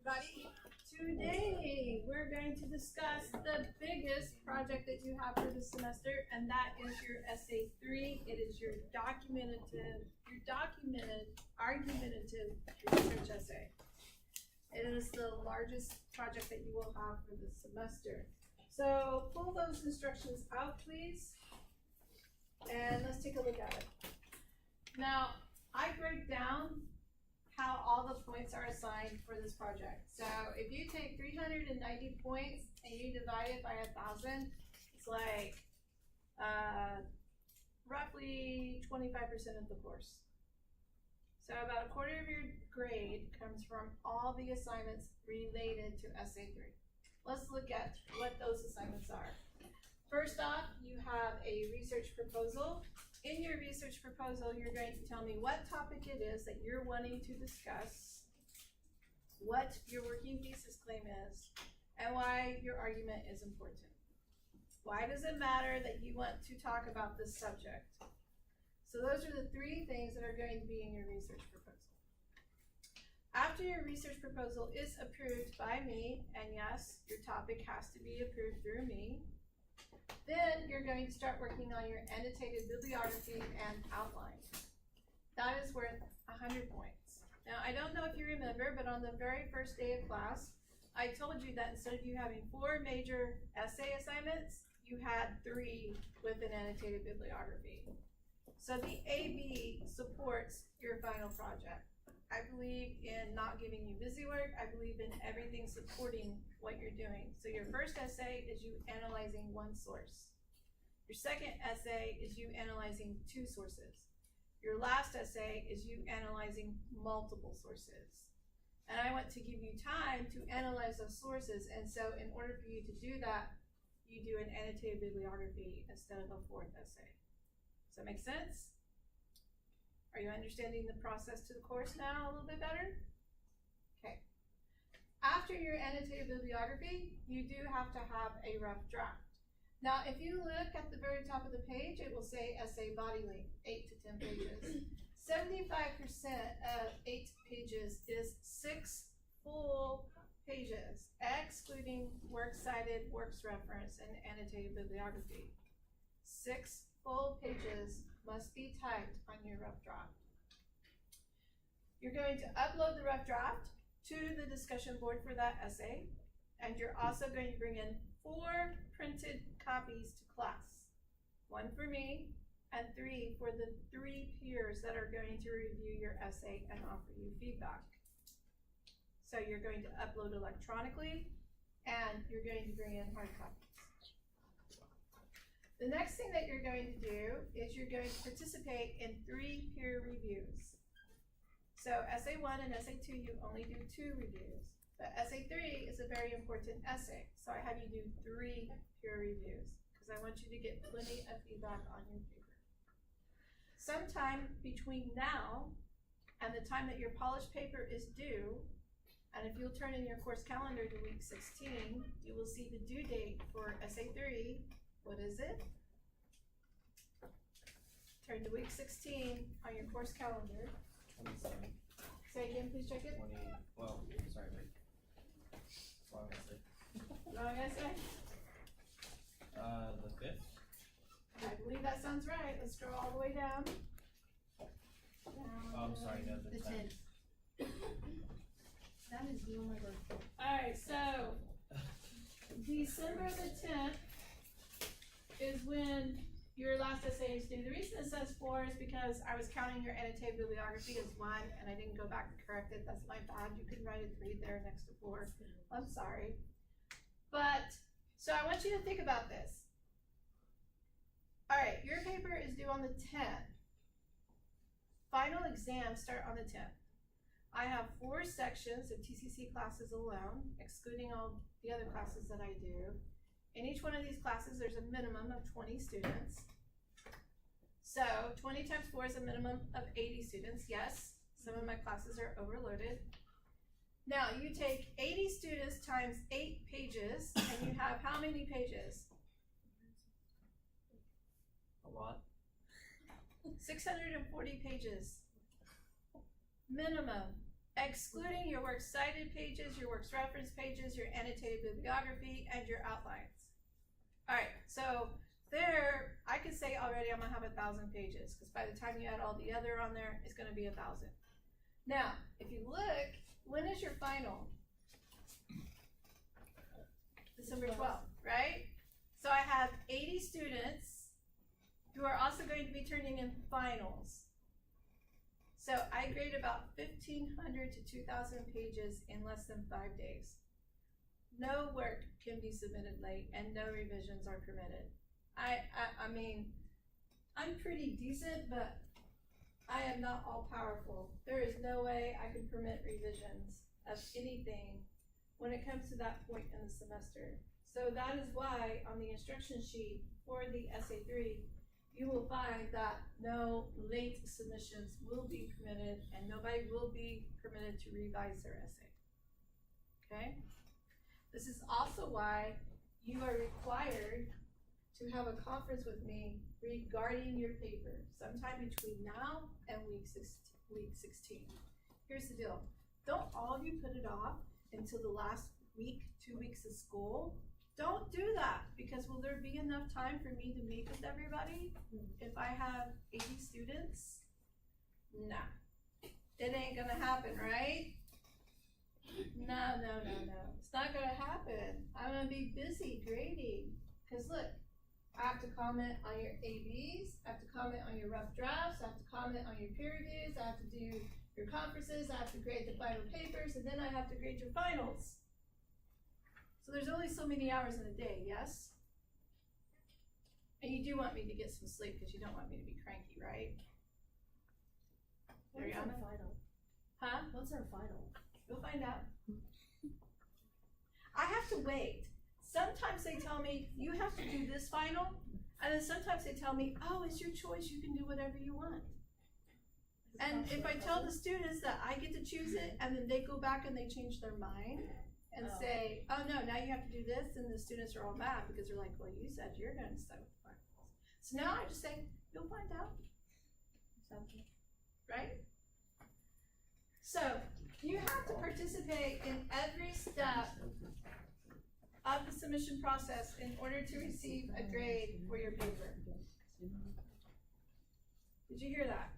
everybody. Today we're going to discuss the biggest project that you have for the semester, and that is your Essay 3. It is your documented argumentative research essay. It is the largest project that you will have for the semester. So pull those instructions out, please, and let's take a look at it. Now, I break down how all the points are assigned for this project. So if you take 390 points and you divide it by 1,000, it's like roughly 25% of the course. So about a quarter of your grade comes from all the assignments related to Essay 3. Let's look at what those assignments are. First off, you have a research proposal. In your research proposal, you're going to tell me what topic it is that you're wanting to discuss, what your working thesis claim is, and why your argument is important. Why does it matter that you want to talk about this subject? So those are the three things that are going to be in your research proposal. After your research proposal is approved by me, and yes, your topic has to be approved through me, then you're going to start working on your annotated bibliography and outline. That is worth 100 points. Now, I don't know if you remember, but on the very first day of class, I told you that instead of you having 4 major essay assignments, you had 3 with an annotated bibliography. So the AB supports your final project. I believe in not giving you busy work. I believe in everything supporting what you're doing. So your first essay is you analyzing one source. Your second essay is you analyzing 2 sources. Your last essay is you analyzing multiple sources. And I want to give you time to analyze those sources. And so in order for you to do that, you do an annotated bibliography instead of a 4th essay. Does that make sense? Are you understanding the process to the course now a little bit better? Okay. After your annotated bibliography, you do have to have a rough draft. Now, if you look at the very top of the page, it will say essay body length, 8 to 10 pages. 75% of 8 pages is 6 full pages, excluding works cited, works referenced, and annotated bibliography. 6 full pages must be typed on your rough draft. You're going to upload the rough draft to the discussion board for that essay, and you're also going to bring in 4 printed copies to class. 1 for me, and 3 for the 3 peers that are going to review your essay and offer you feedback. So you're going to upload electronically, and you're going to bring in hard copies. The next thing that you're going to do is you're going to participate in 3 peer reviews. So Essay 1 and Essay 2, you only do 2 reviews. But Essay 3 is a very important essay. So I have you do 3 peer reviews because I want you to get plenty of feedback on your paper. Sometime between now and the time that your polished paper is due, and if you'll turn in your course calendar to week 16, you will see the due date for Essay 3. What is it? Turn to week 16 on your course calendar. 27. Say again, please check it. 20, well, sorry, wait. Wrong essay. Wrong essay? The 5th? I believe that sounds right. Let's scroll all the way down. Oh, I'm sorry, no, the 10th. That is the only word. Alright, so December the 10th is when your last essay is due. The reason it says 4 is because I was counting your annotated bibliography as 1 and I didn't go back and correct it. That's my bad. You can write a 3 there next to 4. I'm sorry. But, so I want you to think about this. Alright, your paper is due on the 10th. Final exams start on the 10th. I have 4 sections of TCC classes alone, excluding all the other classes that I do. In each one of these classes, there's a minimum of 20 students. So 20 times 4 is a minimum of 80 students. Yes, some of my classes are overloaded. Now you take 80 students times 8 pages, and you have how many pages? A lot. 640 pages. Minimum. excluding your works cited pages, your works reference pages, your annotated bibliography, and your outlines. Alright, so there, I could say already I'm gonna have 1,000 pages, because by the time you add all the other on there, it's gonna be 1,000. Now, if you look, when is your final? December 12th, right? So I have 80 students who are also going to be turning in finals. So I grade about 1,500 to 2,000 pages in less than 5 days. No work can be submitted late and no revisions are permitted. I mean, I'm pretty decent, but I am not all powerful. There is no way I can permit revisions of anything when it comes to that point in the semester. So that is why on the instruction sheet for the essay 3, you will find that no late submissions will be permitted and nobody will be permitted to revise their essay. Okay? This is also why you are required to have a conference with me regarding your paper sometime between now and week 16. Here's the deal. Don't all of you put it off until the last week, 2 weeks of school. Don't do that, because will there be enough time for me to meet with everybody if I have 80 students? No. It ain't gonna happen, right? No. It's not gonna happen. I'm gonna be busy grading. Cause look, I have to comment on your ABs, I have to comment on your rough drafts, I have to comment on your peer reviews, I have to do your conferences, I have to grade the final papers, and then I have to grade your finals. So there's only so many hours in a day, yes? And you do want me to get some sleep because you don't want me to be cranky, right? What's our final? Huh? What's our final? You'll find out. I have to wait. Sometimes they tell me, you have to do this final, and then sometimes they tell me, oh, it's your choice, you can do whatever you want. And if I tell the students that I get to choose it, and then they go back and they change their mind, and say, oh no, now you have to do this, and the students are all mad because they're like, well, you said you're gonna decide with the finals. So now I just say, you'll find out. Something, right? So you have to participate in every step of the submission process in order to receive a grade for your paper. Did you hear that?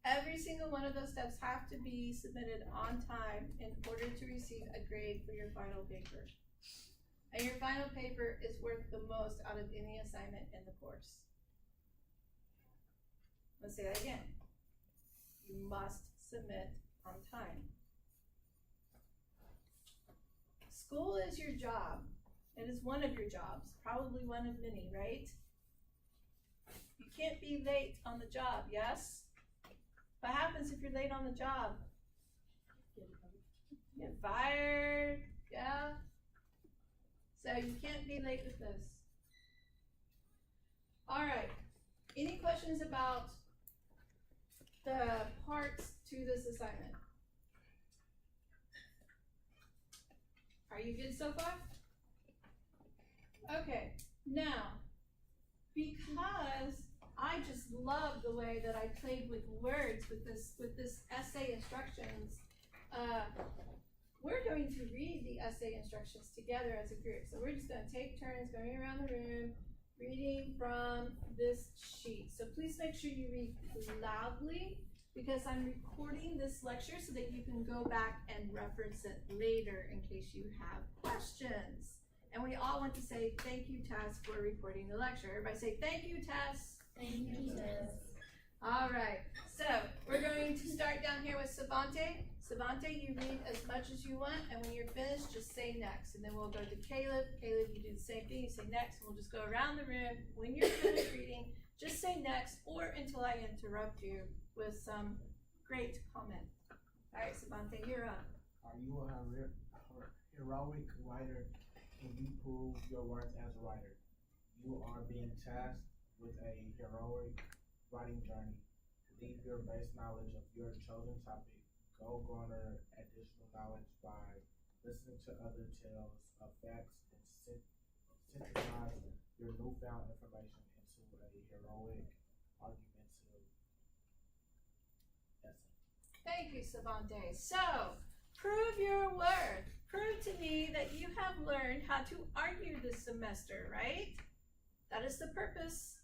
Every single one of those steps have to be submitted on time in order to receive a grade for your final paper. And your final paper is worth the most out of any assignment in the course. Let's say that again. You must submit on time. School is your job. It is one of your jobs, probably one of many, right? You can't be late on the job, yes? What happens if you're late on the job? Get fired, yeah? So you can't be late with this. All right, any questions about the parts to this assignment? Are you good so far? Okay, now, because I just love the way that I played with words with this essay instructions. We're going to read the essay instructions together as a group. So we're just going to take turns going around the room, reading from this sheet. So please make sure you read loudly, because I'm recording this lecture so that you can go back and reference it later in case you have questions. And we all want to say thank you, Tess, for recording the lecture. Everybody say thank you, Tess. Thank you, Tess. All right, so we're going to start down here with Savante. Savante, you read as much as you want, and when you're finished, just say next. And then we'll go to Caleb. Caleb, you do the same thing, you say next, and we'll just go around the room. When you're finished reading, just say next, or until I interrupt you with some great comment. All right, Savante, you're up. Are you a heroic writer when you prove your worth as a writer? You are being tasked with a heroic writing journey. Leave your base knowledge of your chosen topic. Go garner additional knowledge by listening to other tales of facts and synthesize your newfound information into a heroic, argumentative essay. Thank you, Savante. So, prove your worth. Prove to me that you have learned how to argue this semester, right? That is the purpose.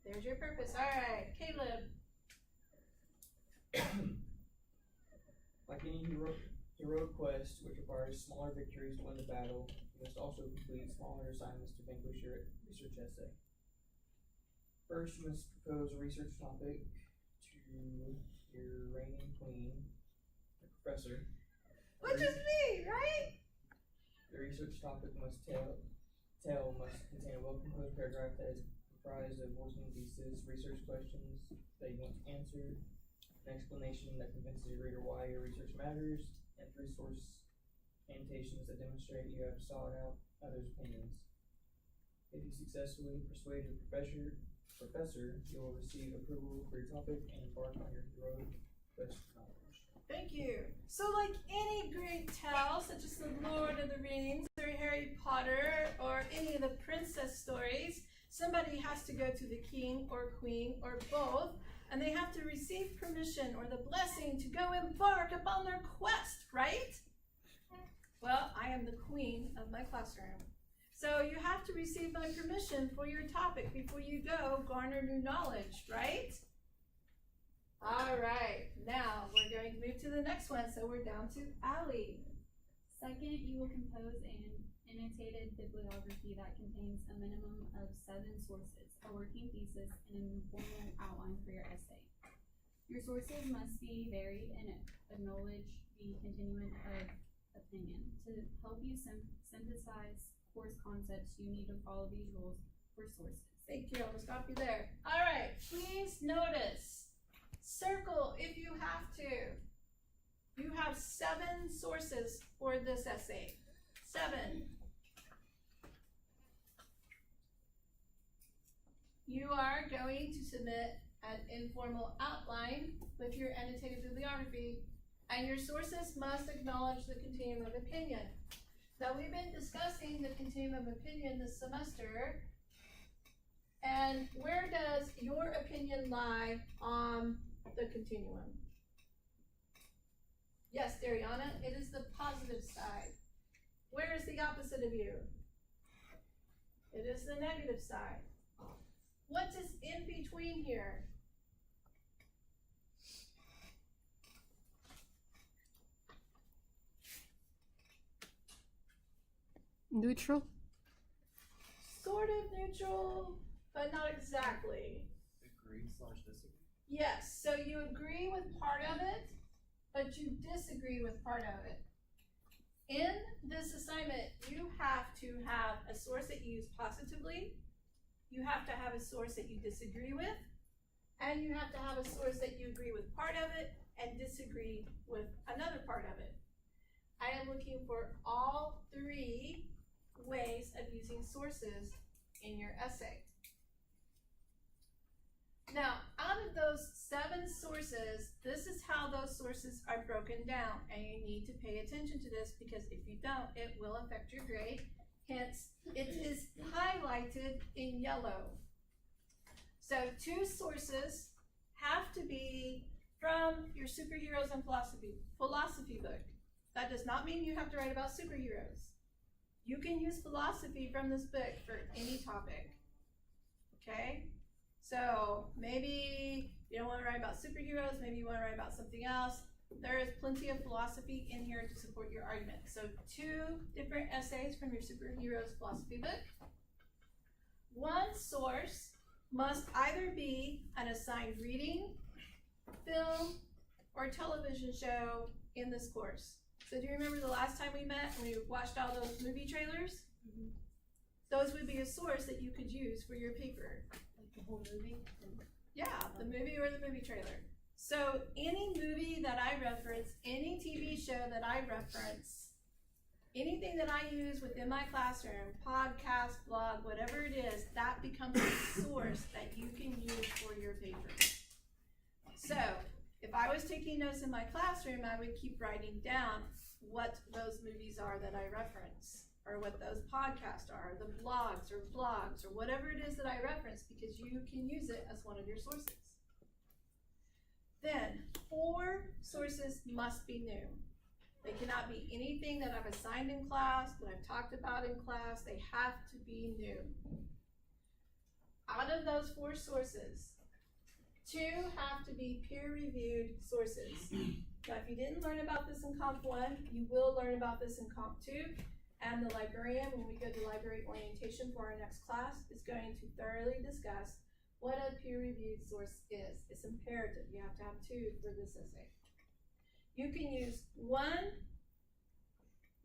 There's your purpose. All right, Caleb. Like any heroic quest, which requires smaller victories to win the battle, you must also complete smaller assignments to vanquish your research essay. First, you must propose a research topic to your reigning queen, the professor. Which is me, right? The research topic must must contain a well-composed paragraph that is comprised of working thesis, research questions that you want to answer, an explanation that convinces your reader why your research matters, and 3 source annotations that demonstrate you have sought out others' opinions. If you successfully persuade your professor, you will receive approval for your topic and embark on your heroic quest for knowledge. Thank you. So, like any great tale, such as The Lord of the Rings, or Harry Potter, or any of the princess stories, somebody has to go to the king or queen or both, and they have to receive permission or the blessing to go embark upon their quest, right? Well, I am the queen of my classroom. So you have to receive my permission for your topic before you go garner new knowledge, right? All right, now we're going to move to the next one. So we're down to Allie. Second, you will compose an annotated bibliography that contains a minimum of 7 sources, a working thesis, and an informal outline for your essay. Your sources must be varied and acknowledge the continuum of opinion. To help you synthesize course concepts, you need to follow these rules for sources. Thank you. I'm gonna stop you there. All right. Please notice. Circle if you have to. You have 7 sources for this essay. 7. You are going to submit an informal outline with your annotated bibliography, and your sources must acknowledge the continuum of opinion. Now, we've been discussing the continuum of opinion this semester, and where does your opinion lie on the continuum? Yes, Dariana, it is the positive side. Where is the opposite of you? It is the negative side. What is in between here? Neutral? Sort of neutral, but not exactly. Agree/disagree. Yes, so you agree with part of it, but you disagree with part of it. In this assignment, you have to have a source that you use positively, you have to have a source that you disagree with, and you have to have a source that you agree with part of it and disagree with another part of it. I am looking for all 3 ways of using sources in your essay. Now, out of those 7 sources, this is how those sources are broken down, and you need to pay attention to this because if you don't, it will affect your grade. Hence, it is highlighted in yellow. So 2 sources have to be from your superheroes and philosophy book. That does not mean you have to write about superheroes. You can use philosophy from this book for any topic. Okay? So maybe you don't want to write about superheroes, maybe you want to write about something else. There is plenty of philosophy in here to support your argument. So 2 different essays from your superheroes philosophy book. 1 source must either be an assigned reading, film, or television show in this course. So do you remember the last time we met and we watched all those movie trailers? Mm-hmm. Those would be a source that you could use for your paper. Like the whole movie? Yeah, the movie or the movie trailer. So any movie that I reference, any TV show that I reference, anything that I use within my classroom, podcast, blog, whatever it is, that becomes a source that you can use for your paper. So if I was taking notes in my classroom, I would keep writing down what those movies are that I reference, or what those podcasts are, the blogs or vlogs, or whatever it is that I reference, because you can use it as one of your sources. Then, 4 sources must be new. They cannot be anything that I've assigned in class, that I've talked about in class. They have to be new. Out of those 4 sources, 2 have to be peer-reviewed sources. Now, if you didn't learn about this in Comp 1, you will learn about this in Comp 2, and the librarian, when we go to library orientation for our next class, is going to thoroughly discuss what a peer-reviewed source is. It's imperative. You have to have 2 for this essay. You can use one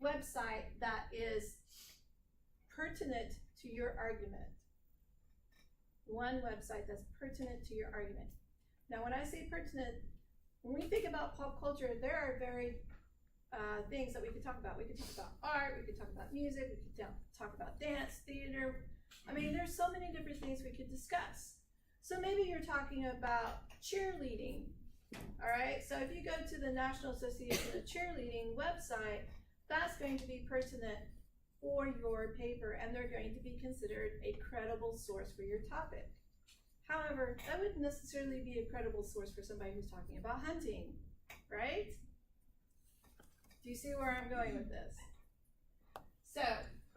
website that is pertinent to your argument. One website that's pertinent to your argument. Now, when I say pertinent, when we think about pop culture, there are very things that we could talk about. We could talk about art, we could talk about music, we could talk about dance, theater. I mean, there's so many different things we could discuss. So maybe you're talking about cheerleading, all right? So if you go to the National Association of Cheerleading website, that's going to be pertinent for your paper, and they're going to be considered a credible source for your topic. However, that wouldn't necessarily be a credible source for somebody who's talking about hunting, right? Do you see where I'm going with this? So,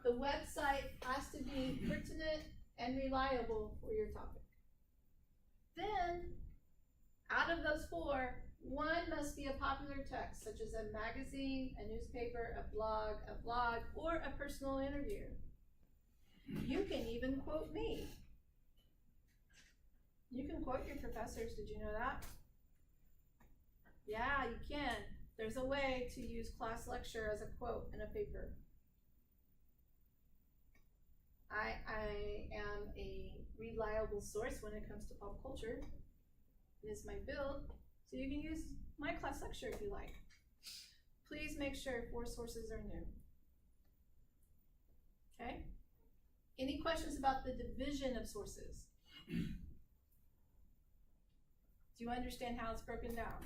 the website has to be pertinent and reliable for your topic. Then, out of those 4, 1 must be a popular text, such as a magazine, a newspaper, a blog, or a personal interview. You can even quote me. You can quote your professors. Did you know that? Yeah, you can. There's a way to use class lecture as a quote in a paper. I am a reliable source when it comes to pop culture. It is my field, so you can use my class lecture if you like. Please make sure 4 sources are new. Okay? Any questions about the division of sources? Do you understand how it's broken down?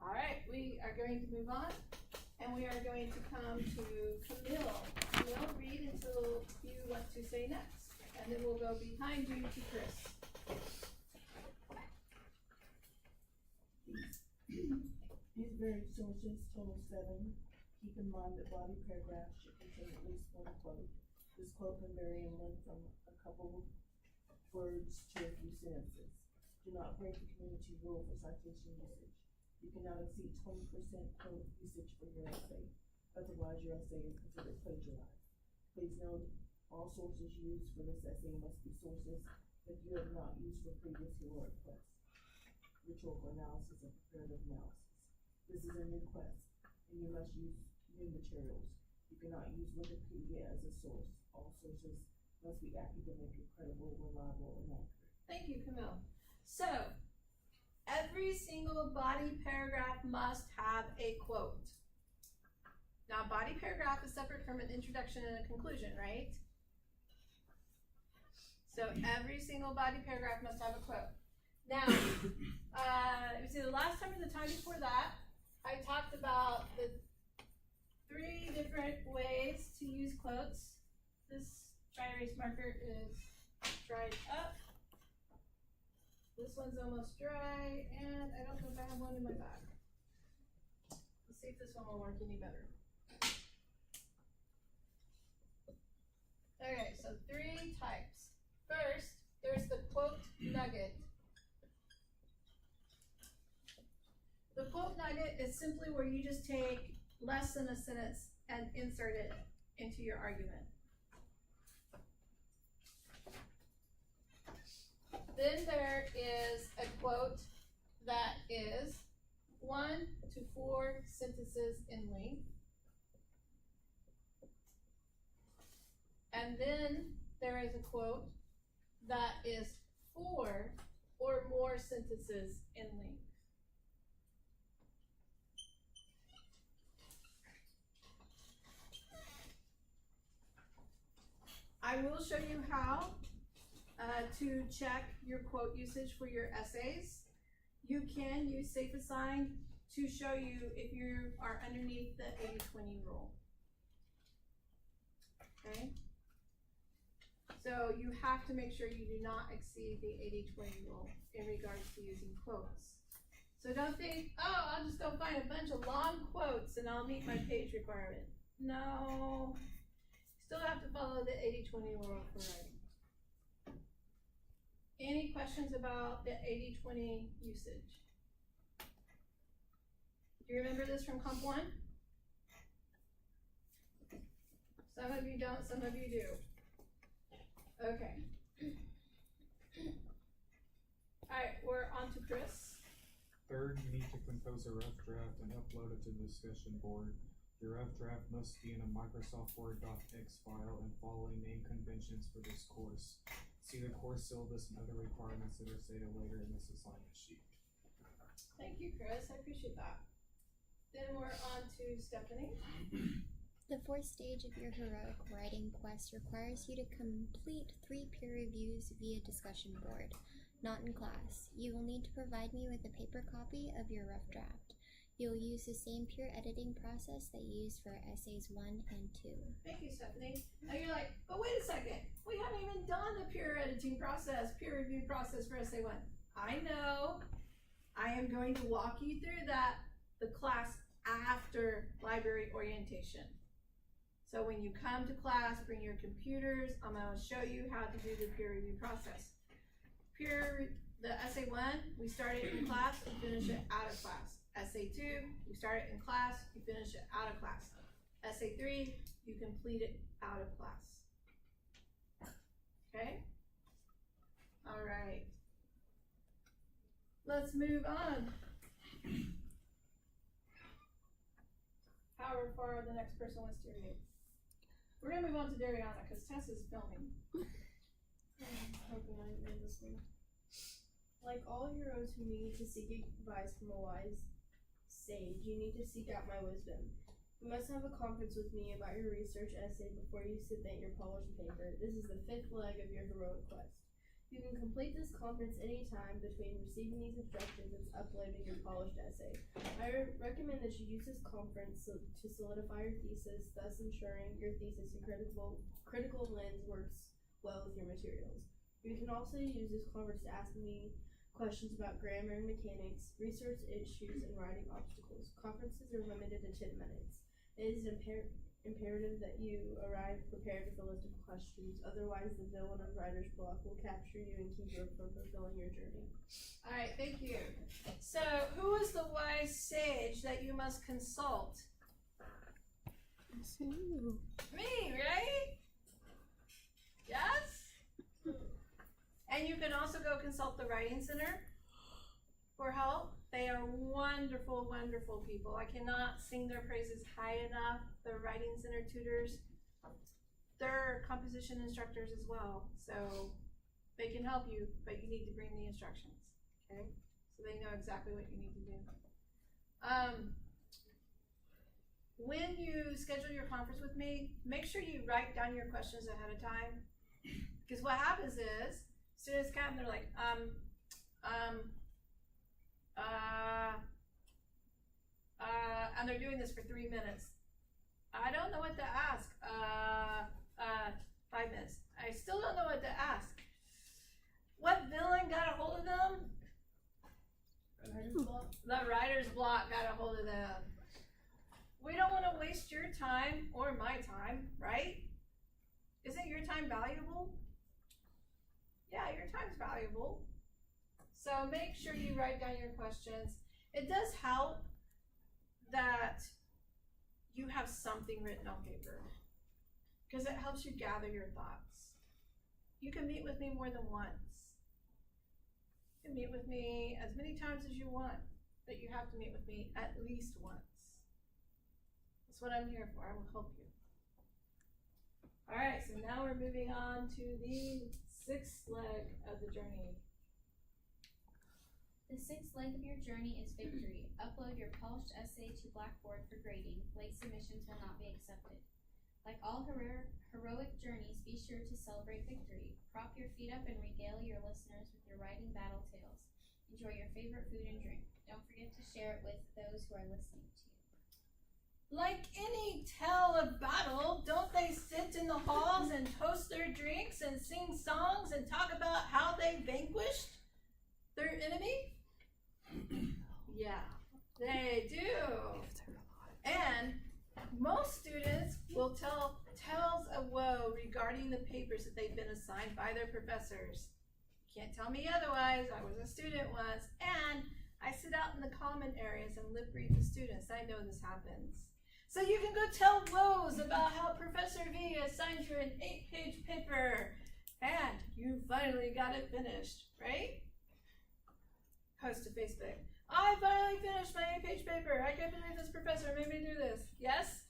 All right, we are going to move on, and we are going to come to Camille. Camille, read until you want to say next, and then we'll go behind you to Chris. These varied sources total 7. Keep in mind that body paragraphs should contain at least 1 quote. This quote can vary in length from a couple words to a few sentences. Do not break the community rule for citation usage. You cannot exceed 20% quote usage for your essay. Otherwise, your essay is considered plagiarized. Please note, all sources used for this essay must be sources that you have not used for previous heroic quests, rhetorical analysis, or comparative analysis. This is a new quest, and you must use new materials. You cannot use Wikipedia as a source. All sources must be academic, credible, reliable, and accurate. Thank you, Camille. So, every single body paragraph must have a quote. Now, body paragraph is separate from an introduction and a conclusion, right? So, every single body paragraph must have a quote. Now, let me see, the last time or the time before that, I talked about the 3 different ways to use quotes. This dry erase marker is dried up. This one's almost dry, and I don't know if I have one in my bag. Let's see if this one will work any better. Okay, so 3 types. First, there's the quote nugget. The quote nugget is simply where you just take less than a sentence and insert it into your argument. Then there is a quote that is 1 to 4 sentences in length. And then there is a quote that is 4 or more sentences in length. I will show you how to check your quote usage for your essays. You can use SafeAssign to show you if you are underneath the 80-20 rule. Okay? So you have to make sure you do not exceed the 80-20 rule in regards to using quotes. So don't think, oh, I'll just go find a bunch of long quotes and I'll meet my page requirement. No, still have to follow the 80-20 rule for writing. Any questions about the 80-20 usage? Do you remember this from Comp 1? Some of you don't, some of you do. Okay. Alright, we're on to Chris. Third, you need to compose a rough draft and upload it to the discussion board. Your rough draft must be in a Microsoft Word .x file and following name conventions for this course. See the course syllabus and other requirements that are stated later in this assignment sheet. Thank you, Chris. I appreciate that. Then we're on to Stephanie. The fourth stage of your heroic writing quest requires you to complete 3 peer reviews via discussion board, not in class. You will need to provide me with a paper copy of your rough draft. You will use the same peer editing process that you used for essays 1 and 2. Thank you, Stephanie. Now you're like, but wait a second. We haven't even done the peer editing process, peer review process for essay 1. I know. I am going to walk you through that, the class after library orientation. So when you come to class, bring your computers. I'm going to show you how to do the peer review process. The essay 1, we start it in class, we finish it out of class. Essay 2, you start it in class, you finish it out of class. Essay 3, you complete it out of class. Okay? All right. Let's move on. However far the next person wants to read. We're gonna move on to Dariana because Tess is filming. I'm hoping I made this one. Like all heroes who need to seek advice from a wise sage, you need to seek out my wisdom. You must have a conference with me about your research essay before you submit your published paper. This is the 5th leg of your heroic quest. You can complete this conference anytime between receiving these instructions and uploading your polished essay. I recommend that you use this conference to solidify your thesis, thus ensuring your thesis and critical lens works well with your materials. You can also use this conference to ask me questions about grammar and mechanics, research issues, and writing obstacles. Conferences are limited to 10 minutes. It is imperative that you arrive prepared with a list of questions, otherwise the villain of writer's block will capture you and keep you from fulfilling your journey. All right, thank you. So, who is the wise sage that you must consult? Me, right? Yes? And you can also go consult the Writing Center for help. They are wonderful, wonderful people. I cannot sing their praises high enough. The Writing Center tutors, they're composition instructors as well. So they can help you, but you need to bring the instructions, okay? So they know exactly what you need to do. When you schedule your conference with me, make sure you write down your questions ahead of time. Because what happens is, students come, they're like, and they're doing this for 3 minutes. I don't know what to ask. 5 minutes. I still don't know what to ask. What villain got a hold of them? The writer's block got a hold of them. We don't want to waste your time or my time, right? Isn't your time valuable? Yeah, your time's valuable. So make sure you write down your questions. It does help that you have something written on paper because it helps you gather your thoughts. You can meet with me more than once. You can meet with me as many times as you want, but you have to meet with me at least once. That's what I'm here for. I will help you. All right, so now we're moving on to the 6th leg of the journey. The 6th leg of your journey is victory. Upload your polished essay to Blackboard for grading. Late submissions will not be accepted. Like all heroic journeys, be sure to celebrate victory. Prop your feet up and regale your listeners with your writing battle tales. Enjoy your favorite food and drink. Don't forget to share it with those who are listening to you. Like any tale of battle, don't they sit in the halls and toast their drinks and sing songs and talk about how they vanquished their enemy? Yeah, they do. And most students will tell tales of woe regarding the papers that they've been assigned by their professors. Can't tell me otherwise. I was a student once, and I sit out in the common areas and lip read to students. I know this happens. So you can go tell woes about how Professor V assigned you an 8-page paper, and you finally got it finished, right? Post to Facebook. I finally finished my 8-page paper. I can't believe this professor made me do this. Yes?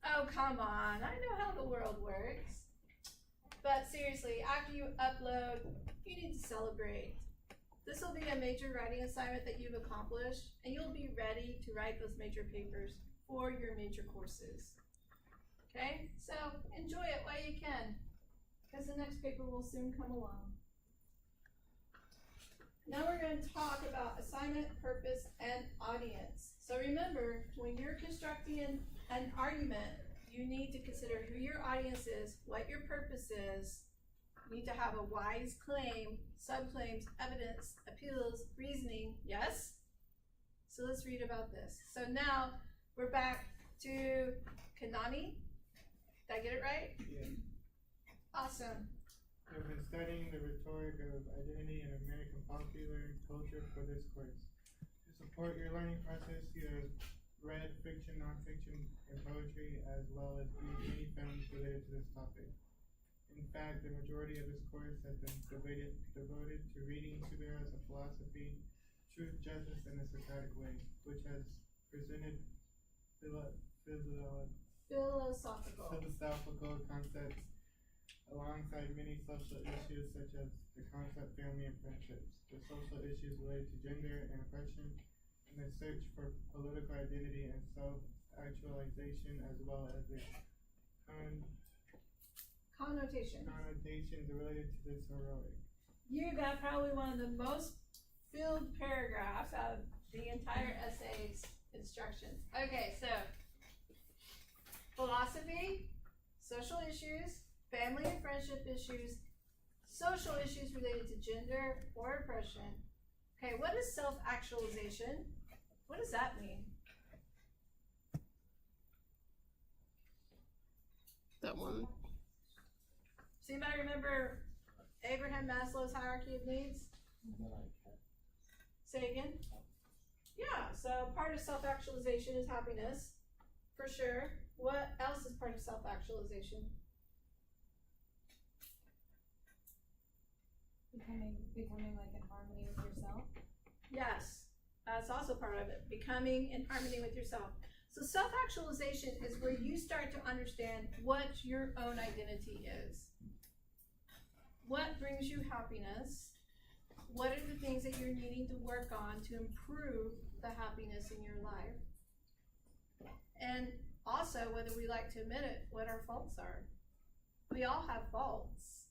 Oh, come on. I know how the world works. But seriously, after you upload, you need to celebrate. This will be a major writing assignment that you've accomplished, and you'll be ready to write those major papers for your major courses. Okay? So enjoy it while you can, because the next paper will soon come along. Now we're going to talk about assignment, purpose, and audience. So remember, when you're constructing an argument, you need to consider who your audience is, what your purpose is. You need to have a wise claim, subclaims, evidence, appeals, reasoning. Yes? So let's read about this. So now we're back to Kanani. Did I get it right? Yeah. Awesome. I've been studying the rhetoric of identity in American popular culture for this course. To support your learning process, you have read fiction, nonfiction, and poetry, as well as viewed many films related to this topic. In fact, the majority of this course has been devoted to reading superheroes of philosophy, truth, justice, and the Socratic way, which has presented philosophical concepts alongside many social issues such as the concept family and friendships, the social issues related to gender and oppression, and the search for political identity and self-actualization, as well as the Connotations. connotations related to this heroic. You got probably one of the most filled paragraphs out of the entire essay's instructions. Okay, so philosophy, social issues, family and friendship issues, social issues related to gender or oppression. Okay, what is self-actualization? What does that mean? That one. Does anybody remember Abraham Maslow's hierarchy of needs? Say again? Yeah, so part of self-actualization is happiness, for sure. What else is part of self-actualization? Becoming like in harmony with yourself. Yes, that's also part of it. Becoming in harmony with yourself. So self-actualization is where you start to understand what your own identity is. What brings you happiness? What are the things that you're needing to work on to improve the happiness in your life? And also, whether we like to admit it, what our faults are. We all have faults.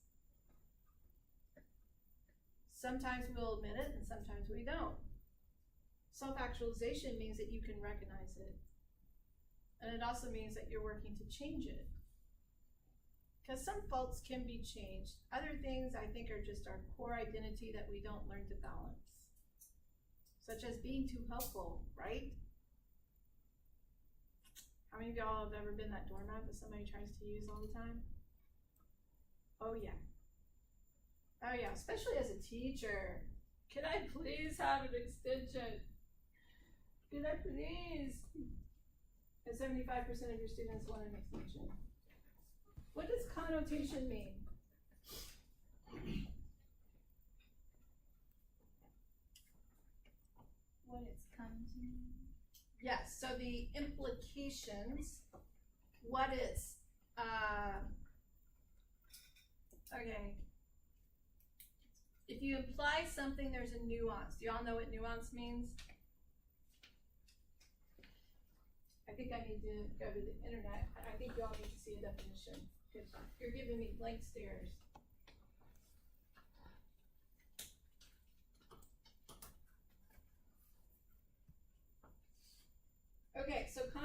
Sometimes we'll admit it and sometimes we don't. Self-actualization means that you can recognize it. And it also means that you're working to change it. Because some faults can be changed. Other things I think are just our core identity that we don't learn to balance. Such as being too helpful, right? How many of y'all have ever been that doormat that somebody tries to use all the time? Oh yeah. Oh yeah, especially as a teacher. Can I please have an extension? Can I please? And 75% of your students want an extension. What does connotation mean? What it's come to. Yes, so the implications, what it's, okay. If you imply something, there's a nuance. Do y'all know what nuance means? I think I need to go to the internet. I think y'all need to see a definition. Because you're giving me blank stares.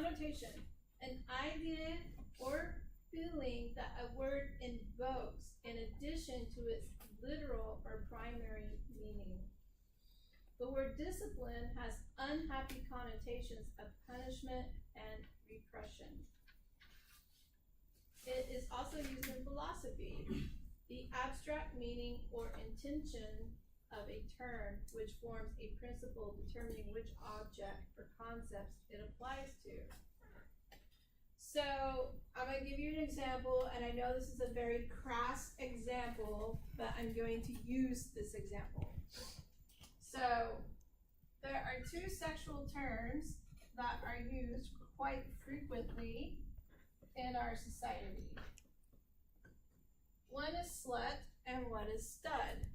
connotation, an idea or feeling that a word invokes in addition to its literal or primary meaning. The word discipline has unhappy connotations of punishment and repression. It is also used in philosophy. The abstract meaning or intention of a term which forms a principle determining which object or concepts it applies to. So I'm going to give you an example, and I know this is a very crass example, but I'm going to use this example. So there are two sexual terms that are used quite frequently in our society. One is slut and one is stud.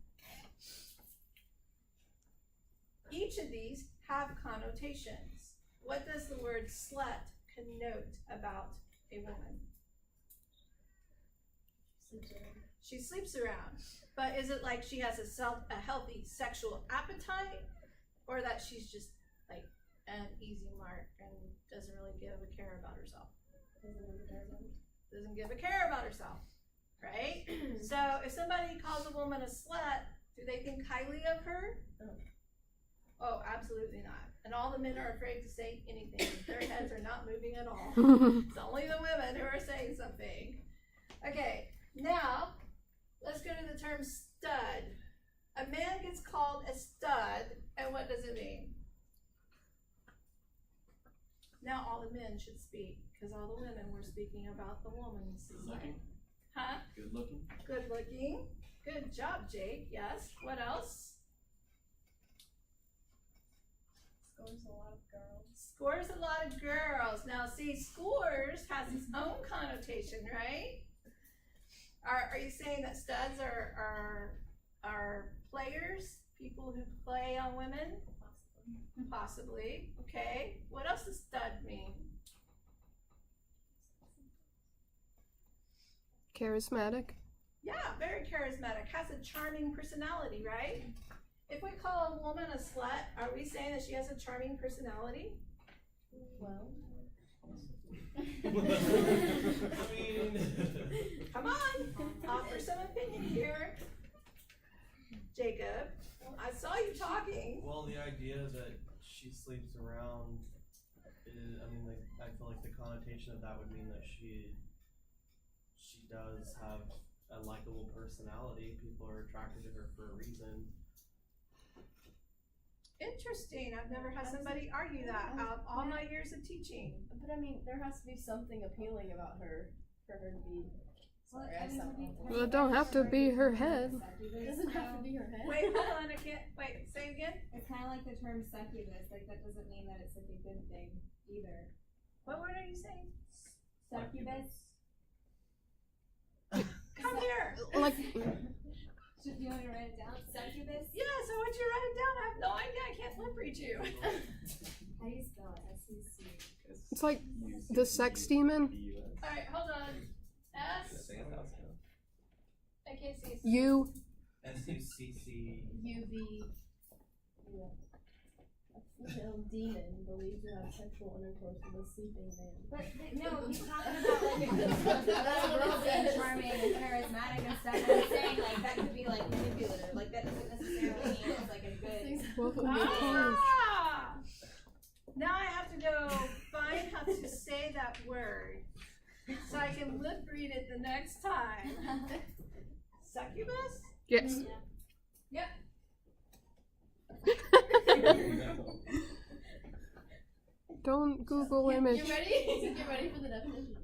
Each of these have connotations. What does the word slut connote about a woman? She sleeps around. But is it like she has a healthy sexual appetite, or that she's just like an easy mark and doesn't really give a care about herself? Doesn't give a care about herself, right? So if somebody calls a woman a slut, do they think highly of her? Oh, absolutely not. And all the men are afraid to say anything. Their heads are not moving at all. It's only the women who are saying something. Okay, now let's go to the term stud. A man gets called a stud, and what does it mean? Now all the men should speak, because all the women were speaking about the woman's side. Huh? Good looking. Good looking. Good job, Jake. Yes. What else? Scores a lot of girls. Scores a lot of girls. Now, see, scores has its own connotation, right? Are you saying that studs are players, people who play on women? Possibly. Okay. What else does stud mean? Charismatic. Yeah, very charismatic. Has a charming personality, right? If we call a woman a slut, are we saying that she has a charming personality? Well, I mean, Come on, offer some opinion here. Jacob, I saw you talking. well, the idea that she sleeps around is, I mean, like, I feel like the connotation of that would mean that she does have a likable personality. People are attracted to her for a reason. Interesting. I've never had somebody argue that out of all my years of teaching. but I mean, there has to be something appealing about her for her to be. Sorry, I sound awful. Well, it don't have to be her head. It doesn't have to be her head. Wait, hold on. I can't. Wait, say it again. It's kind of like the term succubus. Like that doesn't mean that it's like a good thing either. What word are you saying? Succubus. Come here. Like, Do you want me to write it down? Succubus. Yes, I want you to write it down. I have no idea. I can't lip read you. How do you spell it? S-U-C. it's like the sex demon. All right, hold on. S. I can't see. You. SUCC. UV. A female demon believed to have sexual intercourse with a sleeping man. But no, he's talking about like a girl being charming and charismatic and stuff. And I'm saying like that could be like manipulative. Like that doesn't necessarily mean it's like a good. Welcome to college. Ah! Now I have to go find how to say that word so I can lip read it the next time. Succubus? Yes. Yep. Don't Google image. You ready? Get ready for the definition.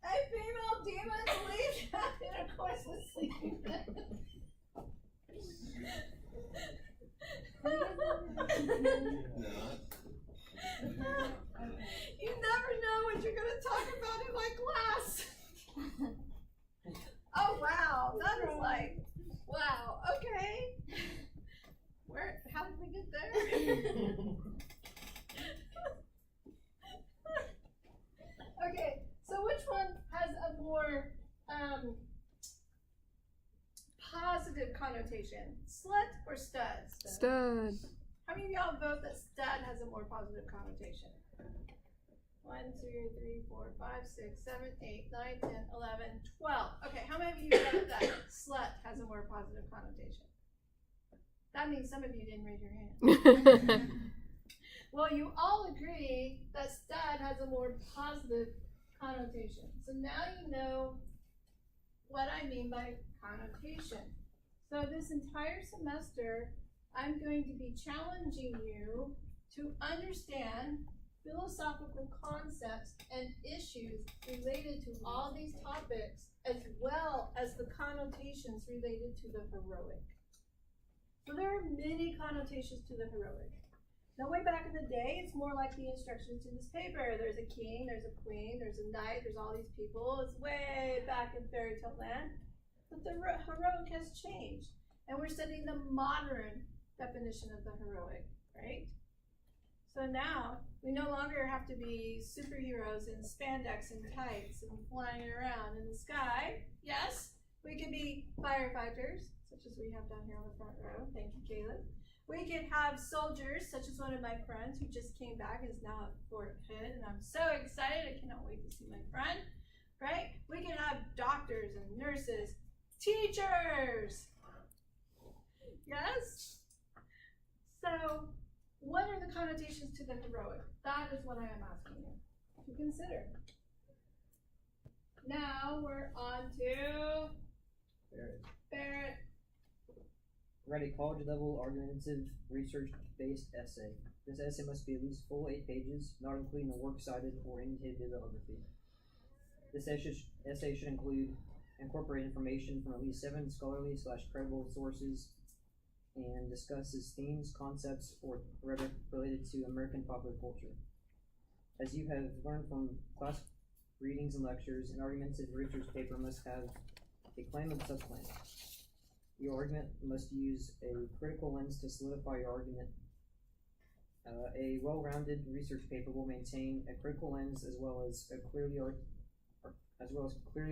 A female demon believes that intercourse with sleeping men. You never know what you're gonna talk about in my class. Oh wow, that is like, wow, okay. How did we get there? Okay, so which one has a more positive connotation? Slut or stud? Stud. How many of y'all vote that stud has a more positive connotation. 1, 2, 3, 4, 5, 6, 7, 8, 9, 10, 11, 12. Okay, how many of you read that slut has a more positive connotation? That means some of you didn't raise your hand. Well, you all agree that stud has a more positive connotation. So now you know what I mean by connotation. So this entire semester, I'm going to be challenging you to understand philosophical concepts and issues related to all these topics, as well as the connotations related to the heroic. So there are many connotations to the heroic. Now, way back in the day, it's more like the instructions to this paper. There's a king, there's a queen, there's a knight, there's all these people. It's way back in fairy tale land. But the heroic has changed. And we're studying the modern definition of the heroic, right? So now, we no longer have to be superheroes in spandex and tights and flying around in the sky. Yes, we can be firefighters, such as we have down here on the front row. Thank you, Caleb. We can have soldiers, such as one of my friends who just came back and is now at Fort Hood, and I'm so excited. I cannot wait to see my friend, right? We can have doctors and nurses, teachers. Yes? So, what are the connotations to the heroic? That is what I am asking you to consider. Now we're on to Barrett. Write a college-level argumentative, research-based essay. This essay must be at least full 8 pages, not including the works cited or annotated bibliography. This essay should incorporate information from at least 7 scholarly/credible sources and discusses themes, concepts, or rhetoric related to American popular culture. As you have learned from class readings and lectures, an argumentative research paper must have a claim and subclaim. Your argument must use a critical lens to solidify your argument. A well-rounded research paper will maintain a critical lens as well as clearly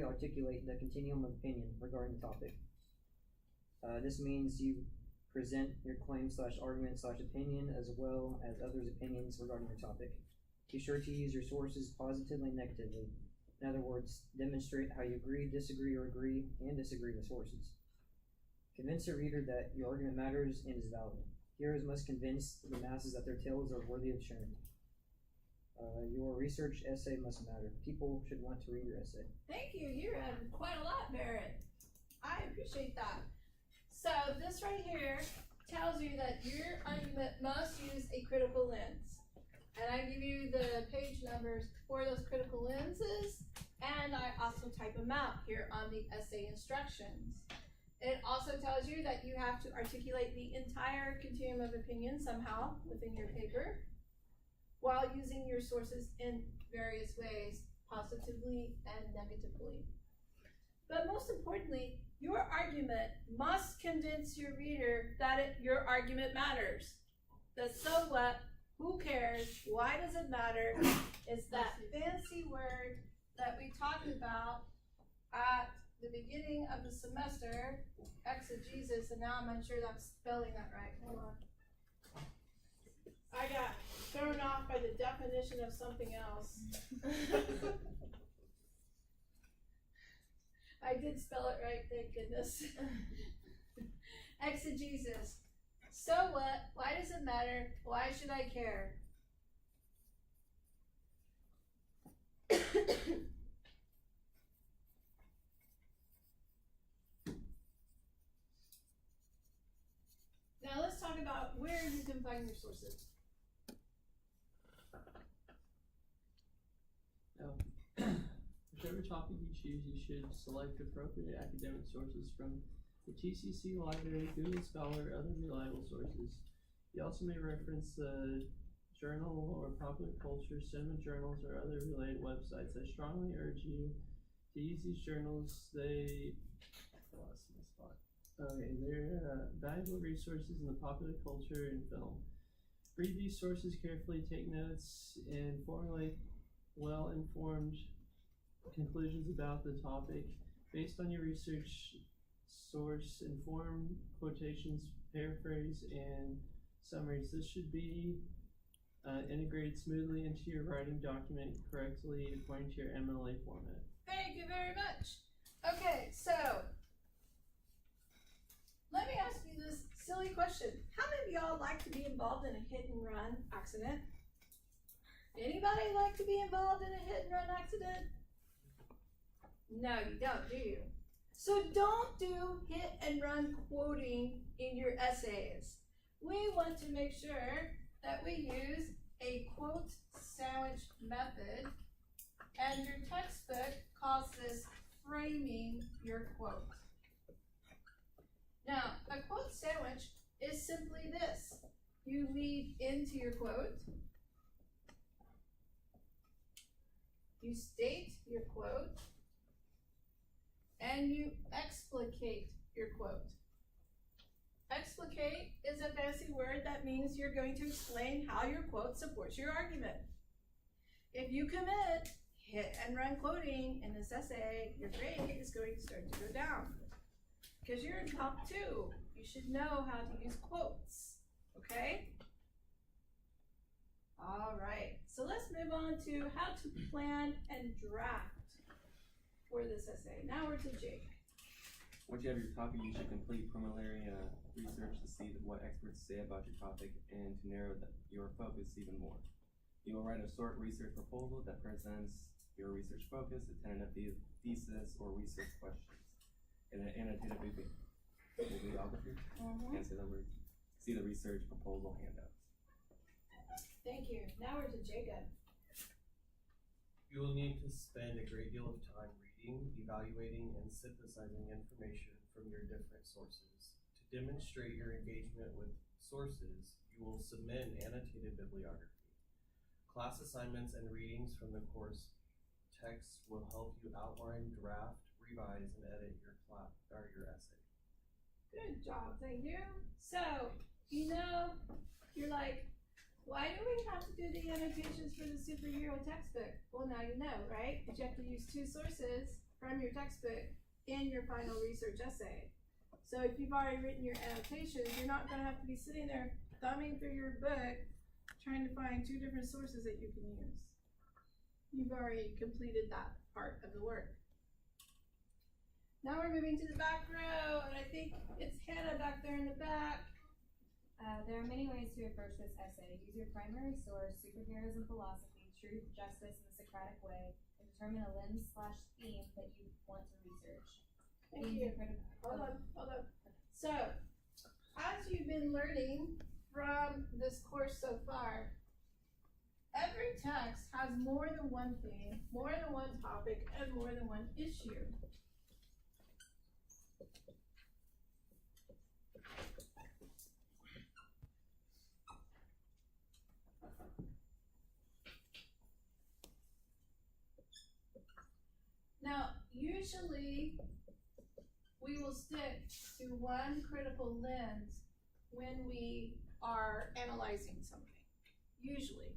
articulate the continuum of opinion regarding the topic. This means you present your claim/argument/opinion as well as others' opinions regarding your topic. Be sure to use your sources positively and negatively. In other words, demonstrate how you agree, disagree, or agree and disagree with sources. Convince the reader that your argument matters and is valid. Hearers must convince the masses that their tales are worthy of sharing. Your research essay must matter. People should want to read your essay. Thank you. You read quite a lot, Barrett. I appreciate that. So this right here tells you that your argument must use a critical lens. And I give you the page numbers for those critical lenses, and I also type them out here on the essay instructions. It also tells you that you have to articulate the entire continuum of opinion somehow within your paper, while using your sources in various ways, positively and negatively. But most importantly, your argument must convince your reader that your argument matters. The so what, who cares, why does it matter, is that fancy word that we talked about at the beginning of the semester, exegesis, and now I'm unsure that I'm spelling that right. Hold on. I got thrown off by the definition of something else. I did spell it right, thank goodness. Exegesis. So what? Why does it matter? Why should I care? Now let's talk about where you can find your sources. Whichever topic you choose, you should select appropriate academic sources from the TCC Library, Google Scholar, or other reliable sources. You also may reference the journal or popular culture, cinema journals, or other related websites. I strongly urge you to use these journals. They're valuable resources in the popular culture and film. Read these sources carefully, take notes, and formulate well-informed conclusions about the topic based on your research source. Inform quotations, paraphrase, and summaries. This should be integrated smoothly into your writing document correctly according to your MLA format. Thank you very much. Okay, so let me ask you this silly question. How many of y'all like to be involved in a hit and run accident? Anybody like to be involved in a hit and run accident? No, you don't, do you? So don't do hit and run quoting in your essays. We want to make sure that we use a quote sandwich method, and your textbook calls this framing your quote. Now, a quote sandwich is simply this. You lead into your quote, you state your quote, and you explicate your quote. Explicate is a fancy word that means you're going to explain how your quote supports your argument. If you commit hit and run quoting in this essay, your grade is going to start to go down. Because you're in Comp 2, you should know how to use quotes, okay? All right, so let's move on to how to plan and draft for this essay. Now we're to Jake. Once you have your topic, you should complete preliminary research to see what experts say about your topic and to narrow your focus even more. You will write a short research proposal that presents your research focus, a tentative thesis, or research questions. In an annotated bibliography, can't say that word. See the research proposal handout. Thank you. Now we're to Jacob. You will need to spend a great deal of time reading, evaluating, and synthesizing information from your different sources. To demonstrate your engagement with sources, you will submit an annotated bibliography. Class assignments and readings from the course text will help you outline, draft, revise, and edit your essay. Good job, thank you. So, you're like, why do we have to do the annotations for the superhero textbook? Well, now you know, right? But you have to use 2 sources from your textbook in your final research essay. So if you've already written your annotations, you're not gonna have to be sitting there thumbing through your book trying to find 2 different sources that you can use. You've already completed that part of the work. Now we're moving to the back row, and I think it's Hannah back there in the back. There are many ways to approach this essay. Use your primary source, superheroes and philosophy, truth, justice, and the Socratic way, and determine a lens/theme that you want to research. Thank you. Hold on. So, as you've been learning from this course so far, every text has more than one theme, more than one topic, and more than one issue. Now, usually we will stick to one critical lens when we are analyzing something. Usually.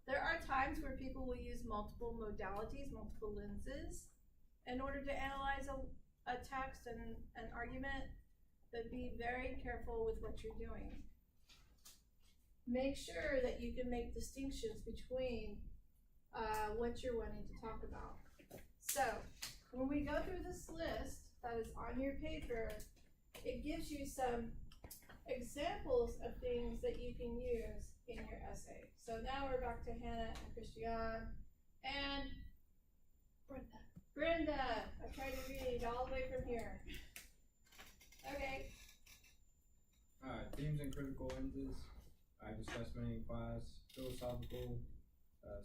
There are times where people will use multiple modalities, multiple lenses, in order to analyze a text and an argument, but be very careful with what you're doing. Make sure that you can make distinctions between what you're wanting to talk about. So, when we go through this list that is on your paper, it gives you some examples of things that you can use in your essay. So now we're back to Hannah and Christian and Brenda. I tried to read all the way from here. Okay. Themes and critical lenses. I discussed many in class. Philosophical,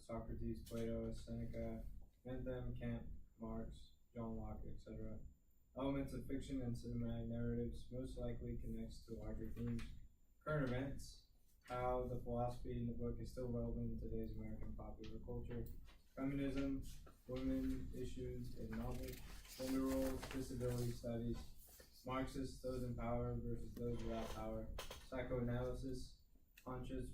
Socrates, Plato, Seneca, Bentham, Kant, Marx, John Locke, etc. Elements of fiction and cinematic narratives most likely connects to larger themes. Current events, how the philosophy in the book is still relevant in today's American popular culture. Feminism, women issues in novels, gender roles, disability studies. Marxists, those in power versus those without power. Psychoanalysis, conscious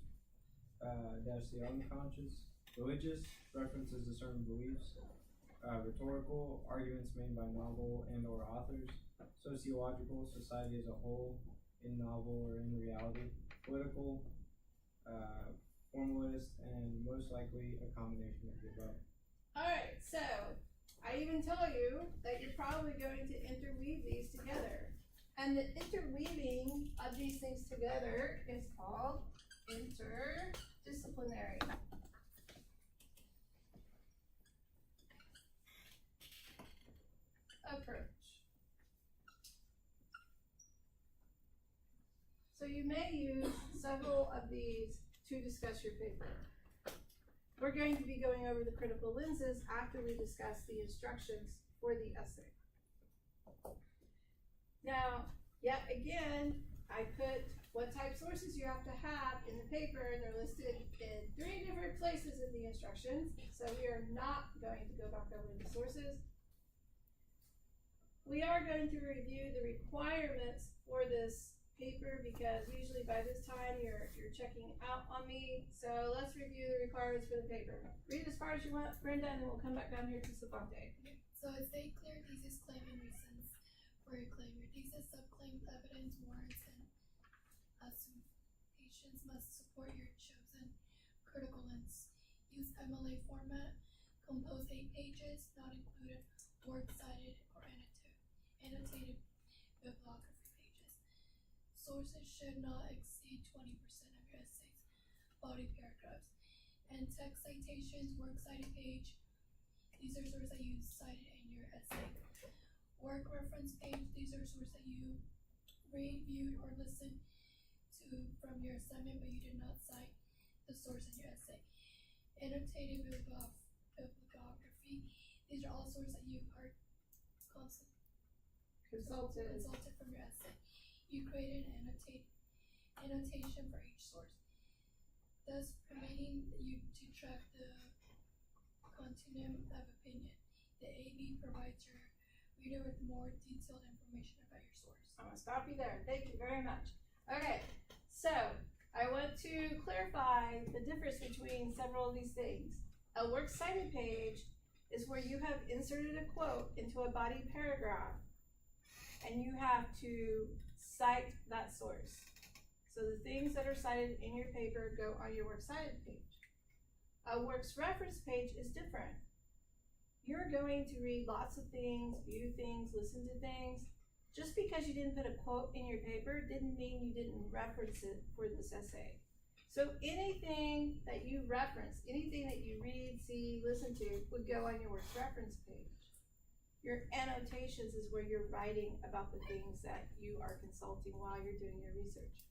dash the unconscious. Religious, references to certain beliefs. Rhetorical, arguments made by novel and or authors. Sociological, society as a whole, in novel or in reality. Political, formal minimalist, and most likely a combination of the above. Alright, so I even tell you that you're probably going to interweave these together. And the interweaving of these things together is called interdisciplinary. Approach. So you may use several of these to discuss your paper. We're going to be going over the critical lenses after we discuss the instructions for the essay. Now, yet again, I put what type sources you have to have in the paper, and they're listed in 3 different places in the instructions, so we are not going to go back over the sources. We are going to review the requirements for this paper because usually by this time you're checking out on me. So let's review the requirements for the paper. Read as far as you want, Brenda, and then we'll come back down here to Savante. So state clear thesis claim and reasons for your claim. Your thesis, subclaim, evidence, warrants, and assumptions must support your chosen critical lens. Use MLA format. Compose 8 pages, not included works cited or annotated bibliography pages. Sources should not exceed 20% of your essay's body paragraphs. And text citations, works cited page. These are sources that you cited in your essay. Work reference page, these are sources that you read, viewed, or listened to from your assignment, but you did not cite the source in your essay. Annotated bibliography, these are all sources that you are consulted from your essay. You created an annotation for each source, thus permitting you to track the continuum of opinion. The AB provides your reader with more detailed information about your source. I'm gonna stop you there. Thank you very much. Okay, so I want to clarify the difference between several of these things. A works cited page is where you have inserted a quote into a body paragraph and you have to cite that source. So the things that are cited in your paper go on your works cited page. A works reference page is different. You're going to read lots of things, view things, listen to things. Just because you didn't put a quote in your paper didn't mean you didn't reference it for this essay. So anything that you reference, anything that you read, see, listen to, would go on your works reference page. Your annotations is where you're writing about the things that you are consulting while you're doing your research.